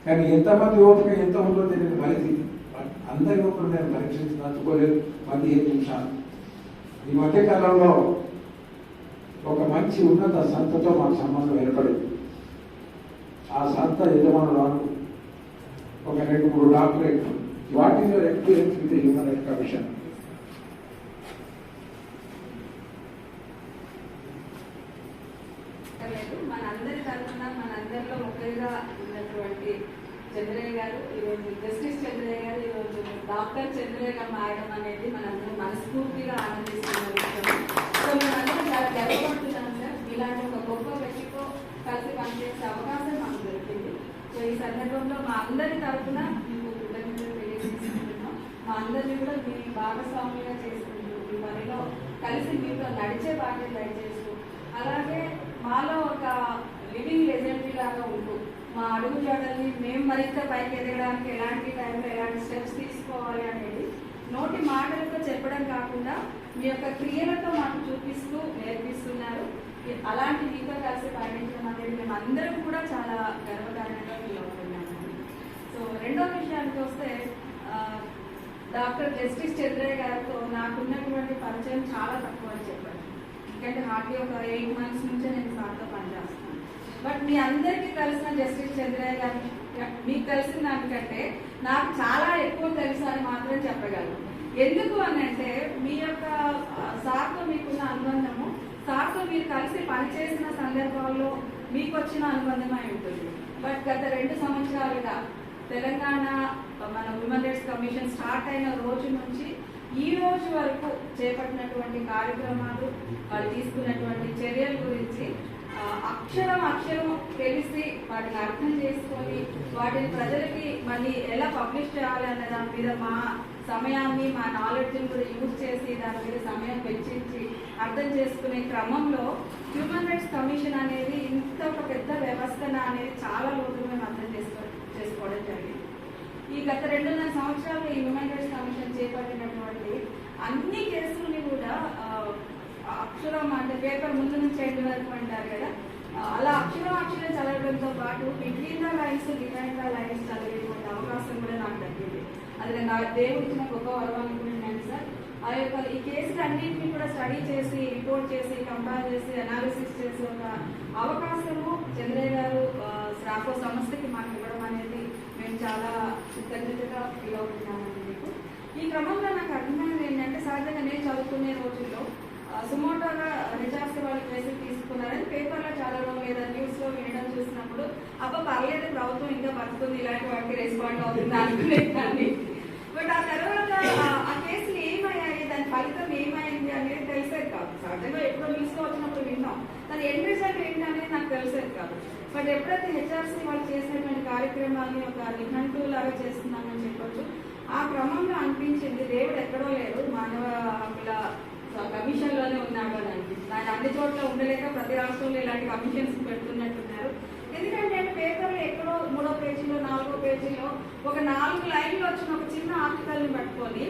కానీ ఎంతమంది ఓపిక ఎంత ఉందో తెలియని పరిస్థితి. అందరి ఓపిక నేను పరీక్షించదలుచుకోలేదు. 15 నిమిషాలు. ఈ మధ్యకాలంలో ఒక మంచి ఉన్నత సంస్థతో మాకు సంబంధం ఏర్పడింది. ఆ సంస్థ యజమానులు ఒక 2-3 doctorate. What is your experience with human rights commission?
మనందరి తరఫున మనందరిలో ఒకరిగా ఉన్నటువంటి చంద్రయ్య గారు, ఈరోజు జస్టిస్ చంద్రయ్య గారు ఈరోజు డాక్టర్ చంద్రయ్యగా మారడం అనేది మనందరం మనస్ఫూర్తిగా ఆనందిస్తున్న విషయం. సో మేమందరం చాలా గర్వపడుతున్నాం సార్. ఇలాంటి ఒక గొప్ప వ్యక్తితో కలిసి పనిచేసే అవకాశం మాకు దొరికింది. సో ఈ సందర్భంలో మా అందరి తరఫున మీకు కృతజ్ఞతలు తెలియజేసుకుంటున్నాం. మా అందరినీ కూడా మీ భాగస్వాములుగా చేసుకుంటూ ఈ పనిలో కలిసి మీతో నడిచే బాధ్యత దయచేస్తూ, అలాగే మాలో ఒక లివింగ్ లెజెండరీ లాగా ఉంటూ మా అడుగుజాడల్ని మేము మరింత పైకి ఎదగడానికి ఎలాంటి టైంలో ఎలాంటి స్టెప్స్ తీసుకోవాలి అనేది నోటి మాటలతో చెప్పడం కాకుండా మీ యొక్క క్రియలతో మాకు చూపిస్తూ నేర్పిస్తున్నారు. అలాంటి మీతో కలిసి పయనించడం అనేది మేము అందరం కూడా చాలా గర్వకారణంగా ఫీల్ అవుతున్నాము. సో రెండో విషయానికి వస్తే, డాక్టర్ జస్టిస్ చంద్రయ్య గారితో నాకున్నటువంటి పరిచయం చాలా తక్కువ అని చెప్పారు. ఎందుకంటే హార్డ్లీ ఒక 8 months నుంచే నేను సార్తో పనిచేస్తాను. బట్ మీ అందరికీ కలిసిన జస్టిస్ చంద్రయ్య గారు మీకు కలిసిన దానికంటే నాకు చాలా ఎక్కువ తెలుసు అని మాత్రం చెప్పగలను. ఎందుకు అని అంటే మీ యొక్క సార్తో మీకున్న అనుబంధము, సార్తో మీరు కలిసి పనిచేసిన సందర్భాల్లో మీకు వచ్చిన అనుబంధమై ఉంటుంది. బట్ గత 2 సంవత్సరాలుగా తెలంగాణ మన హ్యూమన్ రైట్స్ కమిషన్ స్టార్ట్ అయిన రోజు నుంచి ఈ రోజు వరకు చేపట్టినటువంటి కార్యక్రమాలు, వాళ్ళు తీసుకున్నటువంటి చర్యల గురించి అక్షరం తెలిసి వాటిని అర్థం చేసుకొని వాటిని ప్రజలకి మళ్ళీ ఎలా పబ్లిష్ చేయాలి అనే దాని మీద మా సమయాన్ని, మా నాలెడ్జ్ని కూడా యూజ్ చేసి దాని మీద సమయం వెచ్చించి అర్థం చేసుకునే క్రమంలో హ్యూమన్ రైట్స్ కమిషన్ అనేది ఇంత ఒక పెద్ద వ్యవస్థన అనేది చాలా రోజులు మేము అర్థం చేసుకోవడం జరిగింది. ఈ గత 2.5 సంవత్సరాలు ఈ హ్యూమన్ రైట్స్ కమిషన్ చేపట్టినటువంటి అన్ని కేసుల్ని కూడా అక్షరం అంటే పేపర్ ముందు నుంచి ఎండ్ వరకు అంటారు కదా, అలా అక్షరం చదవడంతో పాటు between the lines behind the lines చదివేటువంటి అవకాశం కూడా నాకు దక్కింది. అది నా దేవుడు ఇచ్చిన గొప్ప వరం అనుకుంటున్నాను సార్. ఆ యొక్క ఈ కేసులు అన్నింటినీ కూడా స్టడీ చేసి రిపోర్ట్ చేసి కంపేర్ చేసి అనాలిసిస్ చేసి ఒక అవకాశము చంద్రయ్య గారు రాకో సంస్థకి మాకు ఇవ్వడం అనేది మేము చాలా కృతజ్ఞతగా ఫీల్ అవుతున్నామండి మీకు. ఈ క్రమంలో నాకు అర్థమైనది ఏంటంటే, సహజంగా నేను చదువుకునే రోజుల్లో సుమోటోగా హెచ్ఆర్సీ వాళ్ళు కేసులు తీసుకున్నారని పేపర్లో చదవడం లేదా న్యూస్లో వినడం చూసినప్పుడు పర్లేదు ప్రభుత్వం ఇంకా బతుకుంది, ఇలాంటి వాటికి రెస్పాండ్ అవుతుంది అనుకునేదాన్ని. బట్ ఆ తర్వాత ఆ కేసులు ఏమయ్యాయి, దాని ఫలితం ఏమైంది అనేది తెలిసేది కాదు. సహజంగా ఎప్పుడో న్యూస్లో వచ్చినప్పుడు విన్నాం, దాని ఎండ్ రిజల్ట్ ఏంటి అనేది నాకు తెలిసేది కాదు. బట్ ఎప్పుడైతే హెచ్ఆర్సీ వాళ్ళు చేసినటువంటి కార్యక్రమాన్ని ఒక నిఘంటు లాగా చేస్తున్నామని చెప్పొచ్చు, ఆ క్రమంలో అనిపించింది దేవుడు ఎక్కడో లేదు, మానవ హక్కుల కమిషన్లోనే ఉన్నాడు అని అనిపిస్తుంది. ఆయన అన్ని చోట్ల ఉండలేక ప్రతి రాష్ట్రంలో ఇలాంటి కమిషన్స్ పెడుతున్నట్టున్నారు. ఎందుకంటే పేపర్లో ఎక్కడో 3వ పేజీలో 4వ పేజీలో ఒక 4 లైన్లు వచ్చిన ఒక చిన్న ఆర్టికల్ని పట్టుకొని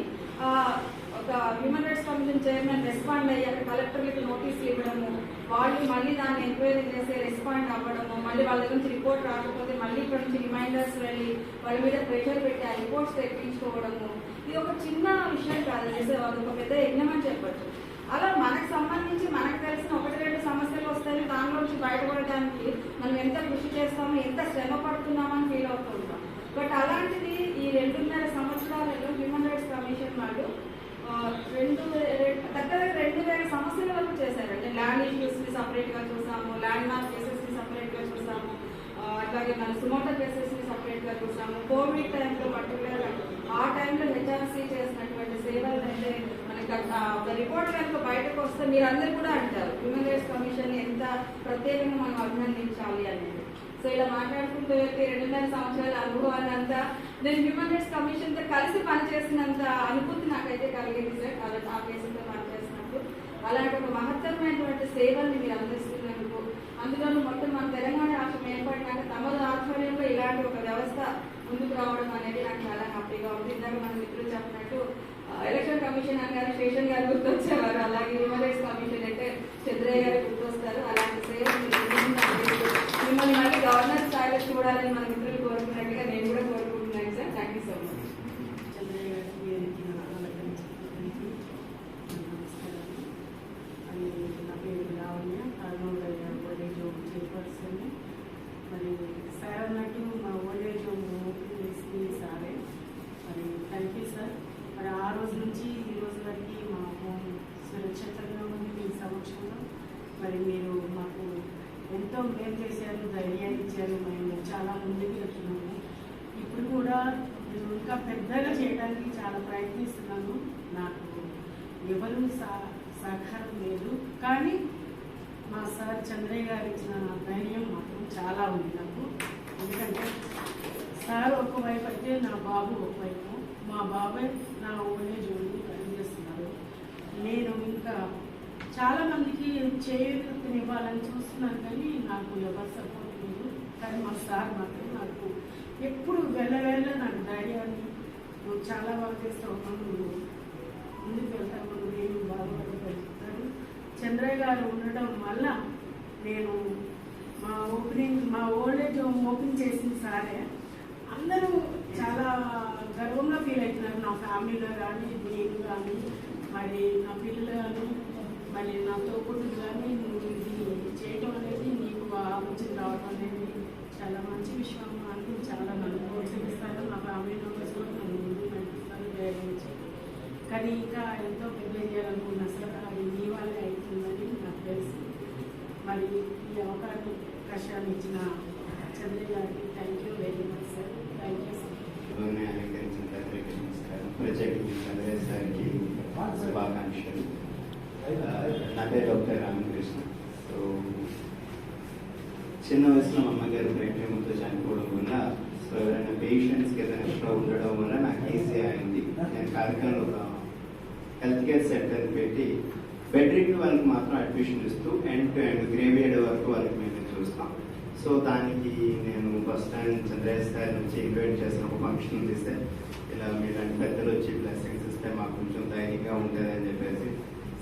ఒక human rights commission chairman respond అయ్యి అక్కడ కలెక్టర్లకు నోటీసులు ఇవ్వడము, వాళ్ళు మళ్ళీ దాన్ని ఎంక్వైరీ చేసి రెస్పాండ్ అవ్వడము, మళ్ళీ వాళ్ళ దగ్గర నుంచి రిపోర్ట్ రాకపోతే మళ్ళీ ఇక్కడ నుంచి రిమైండర్స్ వెళ్ళి వాళ్ళ మీద ప్రెషర్ పెట్టి ఆ రిపోర్ట్స్ తెప్పించుకోవడము, ఇది ఒక చిన్న విషయం కాదు, అదొక పెద్ద యజ్ఞం అని చెప్పచ్చు. అలా మనకు సంబంధించి మనకు తెలిసిన 1-2 సమస్యలు వస్తాయి, దానిలో నుంచి బయటపడడానికి మనం ఎంత కృషి చేస్తామో, ఎంత శ్రమ పడుతున్నామని ఫీల్ అవుతూ ఉంటాం. బట్ అలాంటిది ఈ 2.5 సంవత్సరాలలో హ్యూమన్ రైట్స్ కమిషన్ వాళ్ళు దగ్గర 2000 సమస్యల వరకు చేశారండి. ల్యాండ్ ఇష్యూస్ని సపరేట్గా చూసాము, ల్యాండ్ మార్క్ కేసెస్ని సపరేట్గా చూసాము, అట్లాగే మన సుమోటో కేసెస్ని సపరేట్గా చూసాము. కోవిడ్ టైంలో పర్టికులర్ ఆ టైంలో హెచ్ఆర్సీ చేసినటువంటి సేవలు అంటే మనకి ఒక రిపోర్ట్ కనుక బయటకు వస్తే మీరు అందరూ కూడా అంటారు హ్యూమన్ రైట్స్ కమిషన్ ఎంత ప్రత్యేకంగా మనం అభినందించాలి అనేది. సో ఇలా మాట్లాడుకుంటూ వెళ్తే 2.5 సంవత్సరాల అనుభవాలంతా నేను హ్యూమన్ రైట్స్ కమిషన్తో కలిసి పనిచేసినంత అనుభూతి నాకైతే కలిగింది సార్. ఆ కేసులతో పనిచేసినప్పుడు అలాంటి ఒక మహత్తరమైనటువంటి సేవల్ని మీరు అందిస్తున్నందుకు, అందులోనూ మొత్తం మన తెలంగాణ రాష్ట్రం ఏర్పడినాక తమ ఆధ్వర్యంలో ఇలాంటి ఒక వ్యవస్థ ముందుకు రావడం అనేది నాకు చాలా హ్యాపీగా ఉంది. ఇందాక మన మిత్రులు చెప్పినట్టు ఎలక్షన్ కమిషన్ అని గారు స్టేషన్ గారు గుర్తొచ్చేవారు, అలాగే హ్యూమన్ రైట్స్ కమిషన్ అంటే చంద్రయ్య గారు గుర్తొస్తారు. అలాంటి సేవలు మిమ్మల్ని మళ్ళీ గవర్నర్ స్థాయిలో చూడాలని మన మిత్రులు కోరుకున్నట్టుగా నేను కూడా కోరుకుంటున్నాను sir. Thank you so much.
Chandraiah గారికి నా పేరు Lavanya, Kurnool old age home chairperson. మరి సార్ అన్నట్టు మా ఓల్డేజ్ హోమ్ ఓపెన్ చేసింది సారే. మరి థ్యాంక్ యూ సార్. మరి ఆ రోజు నుంచి ఈ రోజు వరకు మా హోమ్ సురక్షితంగా ఉంది మీ సమక్షంలో. మరి మీరు మాకు ఎంతో మేలు చేశారు, ధైర్యాన్ని ఇచ్చారు, మేము చాలా ముందుకు వెళ్తున్నాము. ఇప్పుడు కూడా ఇంకా పెద్దగా చేయడానికి చాలా ప్రయత్నిస్తున్నాను. నాకు ఎవరు సహకారం లేదు, కానీ మా సార్ చంద్రయ్య గారు ఇచ్చిన ధైర్యం మాత్రం చాలా ఉంది నాకు. ఎందుకంటే సార్ ఒకవైపు అయితే నా బాబు ఒకవైపు, మా బాబాయ్ నా ఓల్డేజ్ హోమ్ని పనిచేస్తున్నారు. నేను ఇంకా చాలా మందికి చేయూతనివ్వాలని చూస్తున్నాను, కానీ నాకు ఎవరు సపోర్ట్ లేదు. కానీ మా సార్ మాత్రం నాకు ఎప్పుడు వెళ్ళ నాకు ధైర్యాన్ని, నువ్వు చాలా బాగా చేస్తావు, నువ్వు ముందుకు వెళ్తావు, నేను బాగుపడతాను. చంద్రయ్య గారు ఉండడం వల్ల నేను మా ఓల్డేజ్ హోమ్ ఓపెన్ చేసిన సారే అందరూ చాలా గర్వంగా ఫీల్ అవుతున్నారు. నా ఫ్యామిలీలో కానీ, నేను కానీ, మరి నా పిల్లలు కానీ, మరి నా తోపుడు కానీ, నువ్వు ఇది చేయటం అనేది, నీకు ఆలోచన రావడం అనేది చాలా మంచి విషయం అని చాలా నన్ను ప్రోత్సహిస్తారు. నా ఫ్యామిలీ మెంబర్స్ కూడా నన్ను ముందు నడిపిస్తారు, ధైర్యించి. కానీ ఇంకా ఎంతో పెద్ద చేయాలనుకున్న అసలు అది మీ వాళ్ళే అవుతుందని నాకు తెలుసు. మరి ఈ అవకాశాన్ని ఇచ్చిన చంద్రయ్య గారికి thank you very much sir. Thank you sir.
Project Chandraiah సార్కి శుభాకాంక్షలు. నా పేరు డాక్టర్ రామకృష్ణ. సో చిన్న వయసులో మా అమ్మగారు బ్రెయిన్ ట్యూమర్తో చనిపోవడం వల్ల, సో ఎవరైనా పేషెంట్స్కి ఏదైనా ఎక్స్ట్రా ఉండడం వల్ల నాకు ఈజీ అయింది. నేను కార్యక్రమంలో ఒక హెల్త్ కేర్ సెంటర్ పెట్టి బెడ్ రిడెన్ వాళ్ళకి మాత్రం అడ్మిషన్ ఇస్తూ end to end grave yard వరకు వాళ్ళకి మేము చూస్తాం. సో దానికి నేను ఫస్ట్ టైం చంద్రయ్య సార్ నుంచి ఇన్వైట్ చేసిన ఒక ఫంక్షన్ తీస్తే ఇలా మీలాంటి పెద్దలు వచ్చి బ్లెస్సింగ్స్ ఇస్తే మాకు కొంచెం ధైర్యంగా ఉంటుంది అని చెప్పేసి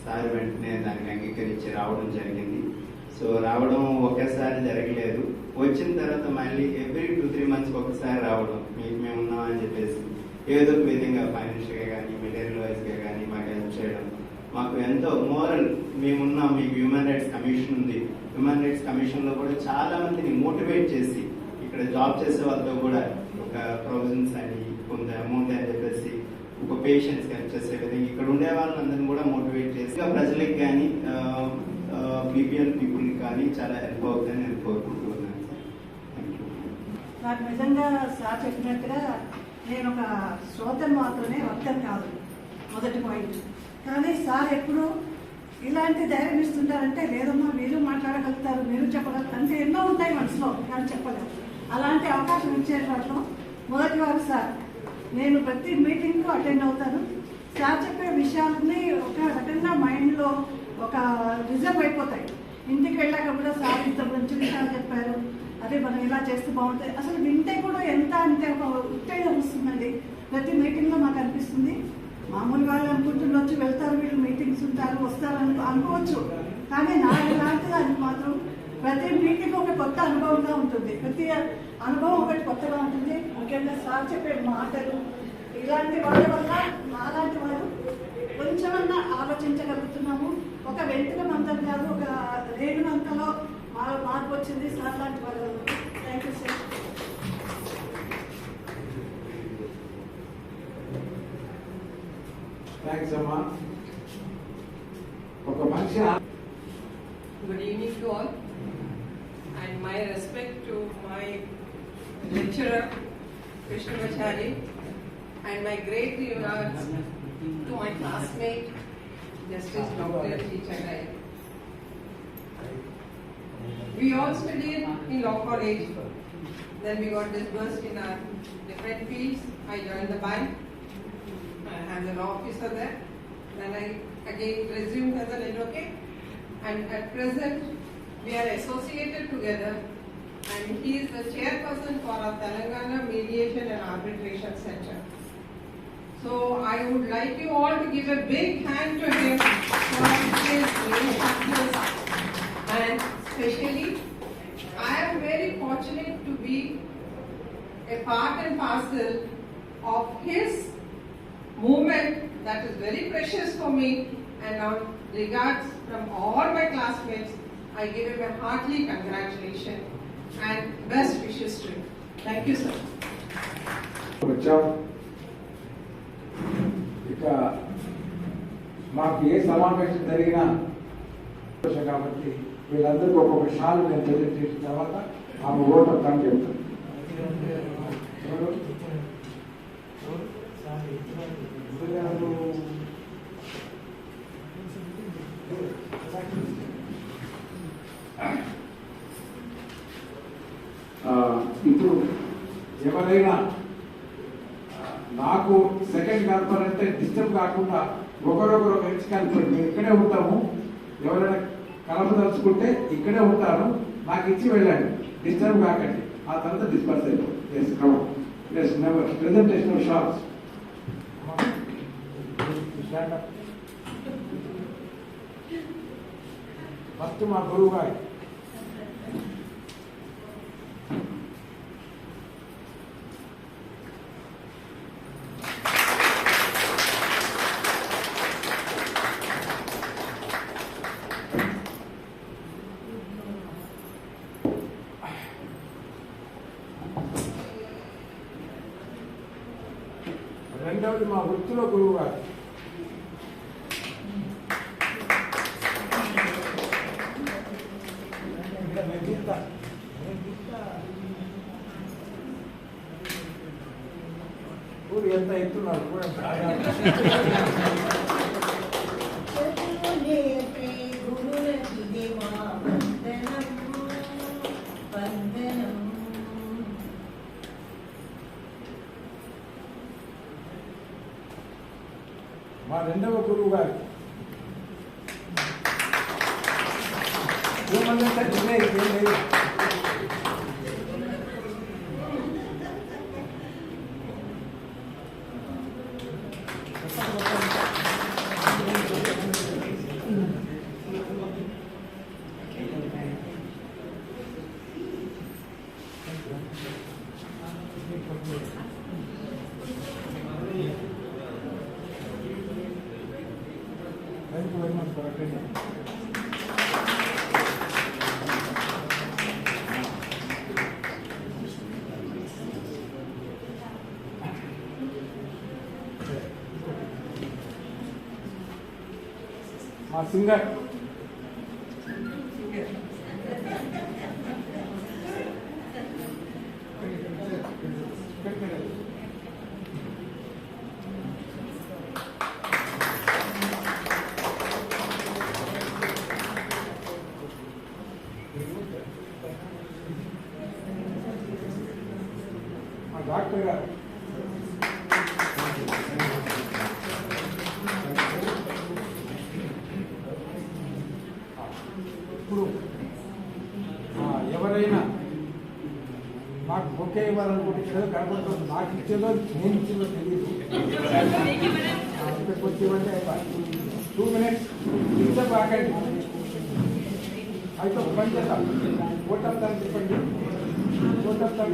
సార్ వెంటనే దానికి అంగీకరించి రావడం జరిగింది. సో రావడం ఒకేసారి జరగలేదు, వచ్చిన తర్వాత మళ్ళీ ఎవ్రీ 2-3 months ఒకసారి రావడం, మీకు మేము ఉన్నామని చెప్పేసి ఏదో ఒక విధంగా ఫైనాన్షియల్గా కానీ మెటీరియల్ వైజ్గా కానీ మాకు హెల్ప్ చేయడం, మాకు ఎంతో మోరల్ మేమున్నాం, మీకు హ్యూమన్ రైట్స్ కమిషన్ ఉంది, హ్యూమన్ రైట్స్ కమిషన్లో కూడా చాలా మందిని మోటివేట్ చేసి ఇక్కడ జాబ్ చేసే వాళ్ళతో కూడా ఒక ప్రొవిజన్స్ అని కొంత అమౌంట్ అని చెప్పేసి ఒక పేషెంట్స్కి హెల్ప్ చేసే విధంగా ఇక్కడ ఉండే వాళ్ళందరినీ కూడా మోటివేట్ చేసి ప్రజలకు కానీ బీపీఎల్ పీపుల్కి కానీ చాలా హెల్ప్ అవుతుందని నేను కోరుకుంటున్నాను.
నాకు నిజంగా సార్ చెప్పినట్టుగా నేను ఒక శ్రోతను మాత్రమే, వక్తను కాదు, మొదటి పాయింట్. కానీ సార్ ఎప్పుడు ఇలాంటి ధైర్యం ఇస్తుంటారంటే, లేదమ్మా మీరు మాట్లాడగలుగుతారు, మీరు చెప్పగలుగుతారు అంటే ఎన్నో ఉంటాయి మనసులో, కానీ చెప్పలేరు. అలాంటి అవకాశం ఇచ్చేటట్లు మొదటి వారు సార్. నేను ప్రతి మీటింగ్కు అటెండ్ అవుతాను. సార్ చెప్పే విషయాలని ఒక రకంగా మైండ్లో ఒక రిజర్వ్ అయిపోతాయి. ఇంటికి వెళ్ళాక కూడా సార్ ఇంత మంచి విషయాలు చెప్పారు, అదే మనం ఇలా చేస్తే బాగుంటుంది, అసలు వింటే కూడా ఎంత అంటే ఒక ఉత్తేజం వస్తుందండి. ప్రతి మీటింగ్లో మాకు అనిపిస్తుంది. మామూలు వాళ్ళు అనుకుంటుండొచ్చు, వెళ్తారు వీళ్ళు మీటింగ్స్ ఉంటారు వస్తారు అనుకోవచ్చు, కానీ నాకు ఇలాంటిది అది మాత్రం ప్రతి మీటింగ్ ఒక కొత్త అనుభవంగా ఉంటుంది. ప్రతి అనుభవం ఒకటి కొత్తగా ఉంటుంది. ముఖ్యంగా సార్ చెప్పే మాటలు, ఇలాంటి వాళ్ళ వల్ల అలాంటి వాళ్ళు కొంచెమన్నా ఆలోచించగలుగుతున్నాము. ఒక వెంటనంతం కాదు, ఒక రేణునంతలో మార్పు వచ్చింది సార్ లాంటి వాళ్ళ వల్ల. Thank you sir.
థ్యాంక్స్ అమ్మా. ఒక మనిషి
Good evening to all, and my respect to my lecturer Krishnamachari, and my great regards to my classmate Justice Dr. G. Chennai. We all studied in law college, then we got dispersed in our different fields. I joined the bank, as an officer there, then I again resumed as an advocate. And at present, we are associated together, and he is the chairperson for our Telangana Mediation and Arbitration Center. So I would like you all to give a big hand to him for his many success. And especially, I am very fortunate to be a part and parcel of his movement that is very precious for me. And now, regards from all my classmates, I give him a hearty congratulations and best wishes to him. Thank you, sir.
వచ్చాం. ఇక మాకు ఏ సమావేశం జరిగినా కాబట్టి వీళ్ళందరికీ ఒక్కొక్క షాలు నేను తెలియజేసిన తర్వాత ఆమె ఓటు తను చెప్తాను. ఇప్పుడు ఎవరైనా నాకు సెకండ్ కలపర్ అంటే డిస్టర్బ్ కాకుండా ఒకరొకరు కలిసి కలిపండి. మేము ఇక్కడే ఉంటాము, ఎవరైనా కలపదలుచుకుంటే ఇక్కడే ఉంటాను, నాకు ఇచ్చి వెళ్ళండి, డిస్టర్బ్ కాకండి. ఆ తర్వాత డిస్పర్స్ అయిపోతుంది. As cover as never presentation of shorts. First మా గురువు గారు రెండవది మా వృత్తిలో గురువు గారు ఎంత ఎత్తున్నారు మా రెండవ గురువు గారు ఏమన్నా మా సింగర్ మా డాక్టర్ గారు ఇప్పుడు ఎవరైనా నాకు బొకే ఇవ్వాలనుకుంటే ఇక్కడ కనబడుతుంది, నాకు ఇచ్చేదో నేను ఇచ్చేదో తెలియదు. ఇక్కడికి వచ్చేవంటే 2 minutes ఇంత బాగండి అయితే ఒక పని చేద్దాం, ఓటేస్తాను చెప్పండి, ఓటేస్తాను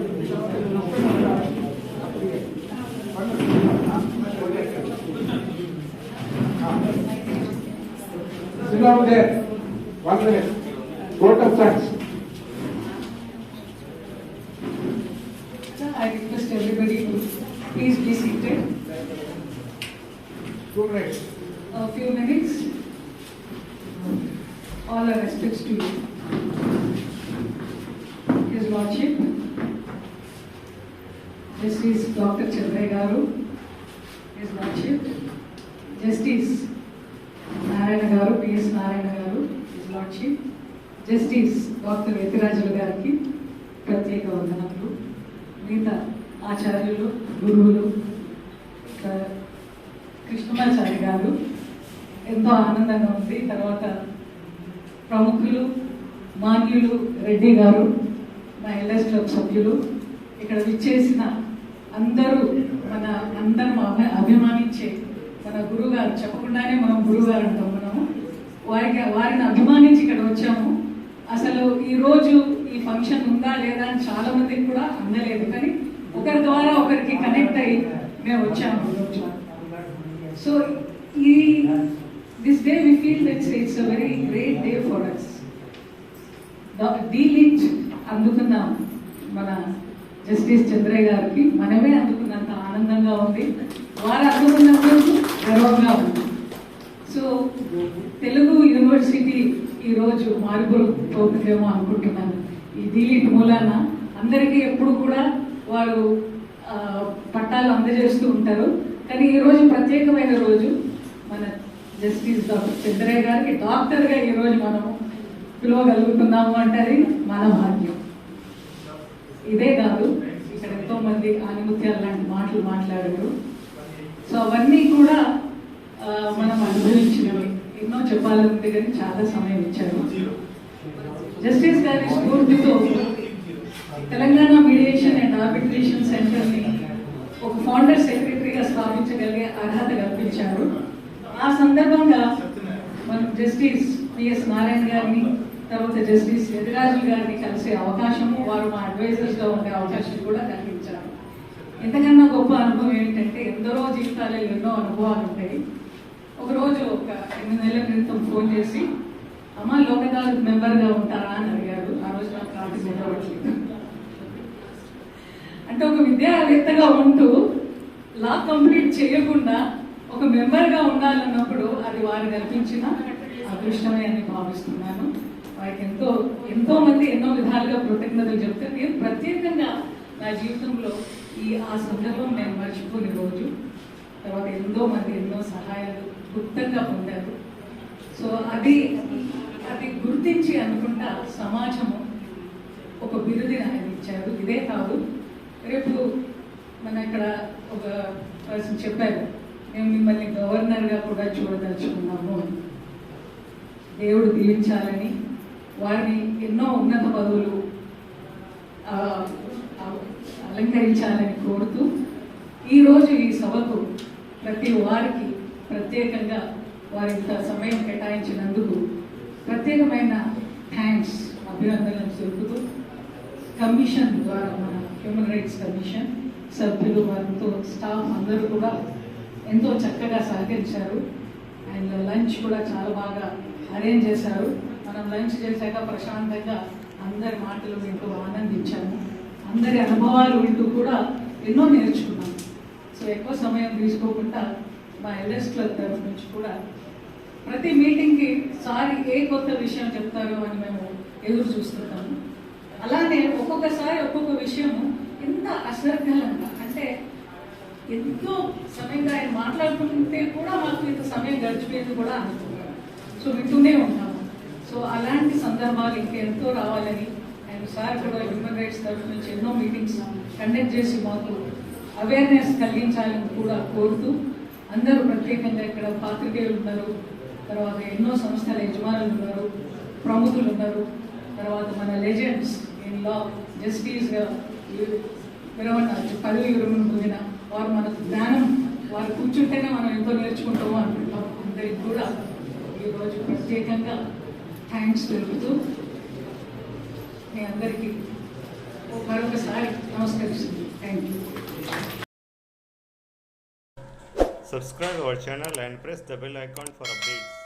there 1 minute. Vote of thanks.
Sir, I request everybody to please be seated.
2 minutes.
A few minutes. All our respects to you. His Lordship, Justice Dr. Chandray Garu, His Lordship, Justice Narayana Garu, P.S. Narayana Garu, His Lordship, Justice Dr. Vetirajulu Gariki, ప్రత్యేక వందనములు. మిగతా ఆచార్యులు, గురువులు, కృష్ణమాచారి గారు, ఎంతో ఆనందంగా ఉంది. తర్వాత ప్రముఖులు, మాన్యులు రెడ్డి గారు, మా ఎల్ఎస్ క్లబ్ సభ్యులు, ఇక్కడ విచ్చేసిన అందరూ అందరం అభిమానించే మన గురువు గారు, చెప్పకుండానే మనం గురువు గారు అంటాం మనము, వారిని అభిమానించి ఇక్కడ వచ్చాము. అసలు ఈరోజు ఈ ఫంక్షన్ ఉందా లేదా అని చాలా మందికి కూడా అందలేదు, కానీ ఒకరి ద్వారా ఒకరికి కనెక్ట్ అయ్యి మేము వచ్చాము ఈరోజు. So this day we feel that's it's a very great day for us. DLitt అందుకున్న మన జస్టిస్ చంద్రయ్య గారికి మనమే అందుకున్నంత ఆనందంగా ఉంది, వారు అందుకున్నందుకు గర్వంగా ఉంది. సో తెలుగు యూనివర్సిటీ ఈరోజు మారిపోతుందేమో అనుకుంటున్నాను. ఈ డీలిట్ మూలాన అందరికీ ఎప్పుడు కూడా వారు పట్టాలు అందజేస్తూ ఉంటారు, కానీ ఈరోజు ప్రత్యేకమైన రోజు. మన జస్టిస్ డాక్టర్ చంద్రయ్య గారికి డాక్టర్గా ఈరోజు మనము పిలవగలుగుతున్నాము అంటే అది మన భాగ్యం. ఇదే కాదు, ఇక్కడ ఎంతో మంది ఆనిముత్యాలు లాంటి మాటలు మాట్లాడారు. సో అవన్నీ కూడా మనం అనుభవించినవి. ఎన్నో చెప్పాలనుకుంటే కానీ చాలా సమయం ఇచ్చారు. జస్టిస్ గారి స్ఫూర్తితో తెలంగాణ మీడియేషన్ అండ్ ఆర్బిట్రేషన్ సెంటర్ని ఒక ఫౌండర్ సెక్రటరీగా స్థాపించగలిగే అర్హత కల్పించారు. ఆ సందర్భంగా మనం జస్టిస్ పిఎస్ నారాయణ గారిని, తర్వాత జస్టిస్ వెదిరాజు గారిని కలిసే అవకాశము, వారు మా అడ్వైజర్స్గా ఉండే అవకాశం కూడా కలిగించారు. ఎంతకన్నా గొప్ప అనుభవం ఏంటంటే ఎందరో జీవితాలలో ఎన్నో అనుభవాలు ఉంటాయి. ఒకరోజు ఒక 8 నెలల క్రితం ఫోన్ చేసి, అమ్మ లోక్ అదాలత్ మెంబర్గా ఉంటారా అని అడిగారు. ఆ రోజు నాకు కాఫీ ఉండవట్లేదు. అంటే ఒక విద్యావేత్తగా ఉంటూ లా కంప్లీట్ చేయకుండా ఒక మెంబర్గా ఉండాలన్నప్పుడు అది వారు కల్పించిన అదృష్టమే అని భావిస్తున్నాను. వారికి ఎంతో మంది ఎన్నో విధాలుగా కృతజ్ఞతలు చెప్తే, నేను ప్రత్యేకంగా నా జీవితంలో ఆ సందర్భం నేను మర్చిపోని రోజు. తర్వాత ఎంతో మంది ఎన్నో సహాయాలు గుప్తంగా పొందారు. సో అది గుర్తించి అనుకుంటా సమాజము ఒక బిరుదుని ఆయన ఇచ్చారు. ఇదే కాదు, రేపు మన ఇక్కడ ఒక పర్సన్ చెప్పారు, మేము మిమ్మల్ని గవర్నర్గా కూడా చూడదలుచుకున్నాము. దేవుడు దీవించాలని, వారిని ఎన్నో ఉన్నత పదవులు అలంకరించాలని కోరుతూ ఈరోజు ఈ సభకు ప్రతి వారికి ప్రత్యేకంగా వారింత సమయం కేటాయించినందుకు ప్రత్యేకమైన థ్యాంక్స్, అభినందనలు తెలుపుతూ కమిషన్ ద్వారా మన హ్యూమన్ రైట్స్ కమిషన్ సభ్యులు, వారితో స్టాఫ్ అందరూ కూడా ఎంతో చక్కగా సహకరించారు. అండ్ లంచ్ కూడా చాలా బాగా అరేంజ్ చేశారు. మనం లంచ్ చేశాక ప్రశాంతంగా అందరి మాటలు వింటూ ఆనందించాము. అందరి అనుభవాలు వింటూ కూడా ఎన్నో నేర్చుకున్నాం. సో ఎక్కువ సమయం తీసుకోకుండా మా ఎల్ఎస్ క్లబ్ తరఫు నుంచి కూడా ప్రతి మీటింగ్కి సార్ ఏ కొత్త విషయం చెప్తారో అని మేము ఎదురు చూస్తున్నాము. అలానే ఒక్కొక్కసారి ఒక్కొక్క విషయము ఎంత అసర్గలంగా అంటే ఎంతో సమయంగా ఆయన మాట్లాడుతుంటే కూడా మాకు ఇంత సమయం గడిచిపోయింది కూడా అనుకుంటాం. సో వింటూనే ఉంటాము. సో అలాంటి సందర్భాలు ఇంకెంతో రావాలని అండ్ సార్ కూడా హ్యూమన్ రైట్స్ తరఫు నుంచి ఎన్నో మీటింగ్స్ కండక్ట్ చేసి మాకు అవేర్నెస్ కలిగించాలని కూడా కోరుతూ అందరూ ప్రత్యేకంగా ఇక్కడ పాత్రికేయులు ఉన్నారు, తర్వాత ఎన్నో సంస్థల యజమానులు ఉన్నారు, ప్రముఖులు ఉన్నారు, తర్వాత మన లెజెండ్స్ ఇన్ లా జస్టిస్గా పదవి విరమణ పొందిన వారు మన జ్ఞానం వారు కూర్చుంటేనే మనం ఎంతో నేర్చుకుంటాము అనుకుంటాం. అందరికి కూడా ఈరోజు ప్రత్యేకంగా థ్యాంక్స్ తెలుపుతూ మీ అందరికీ మరొకసారి నమస్కరిస్తుంది. Thank you.
Subscribe our channel and press the bell icon for updates.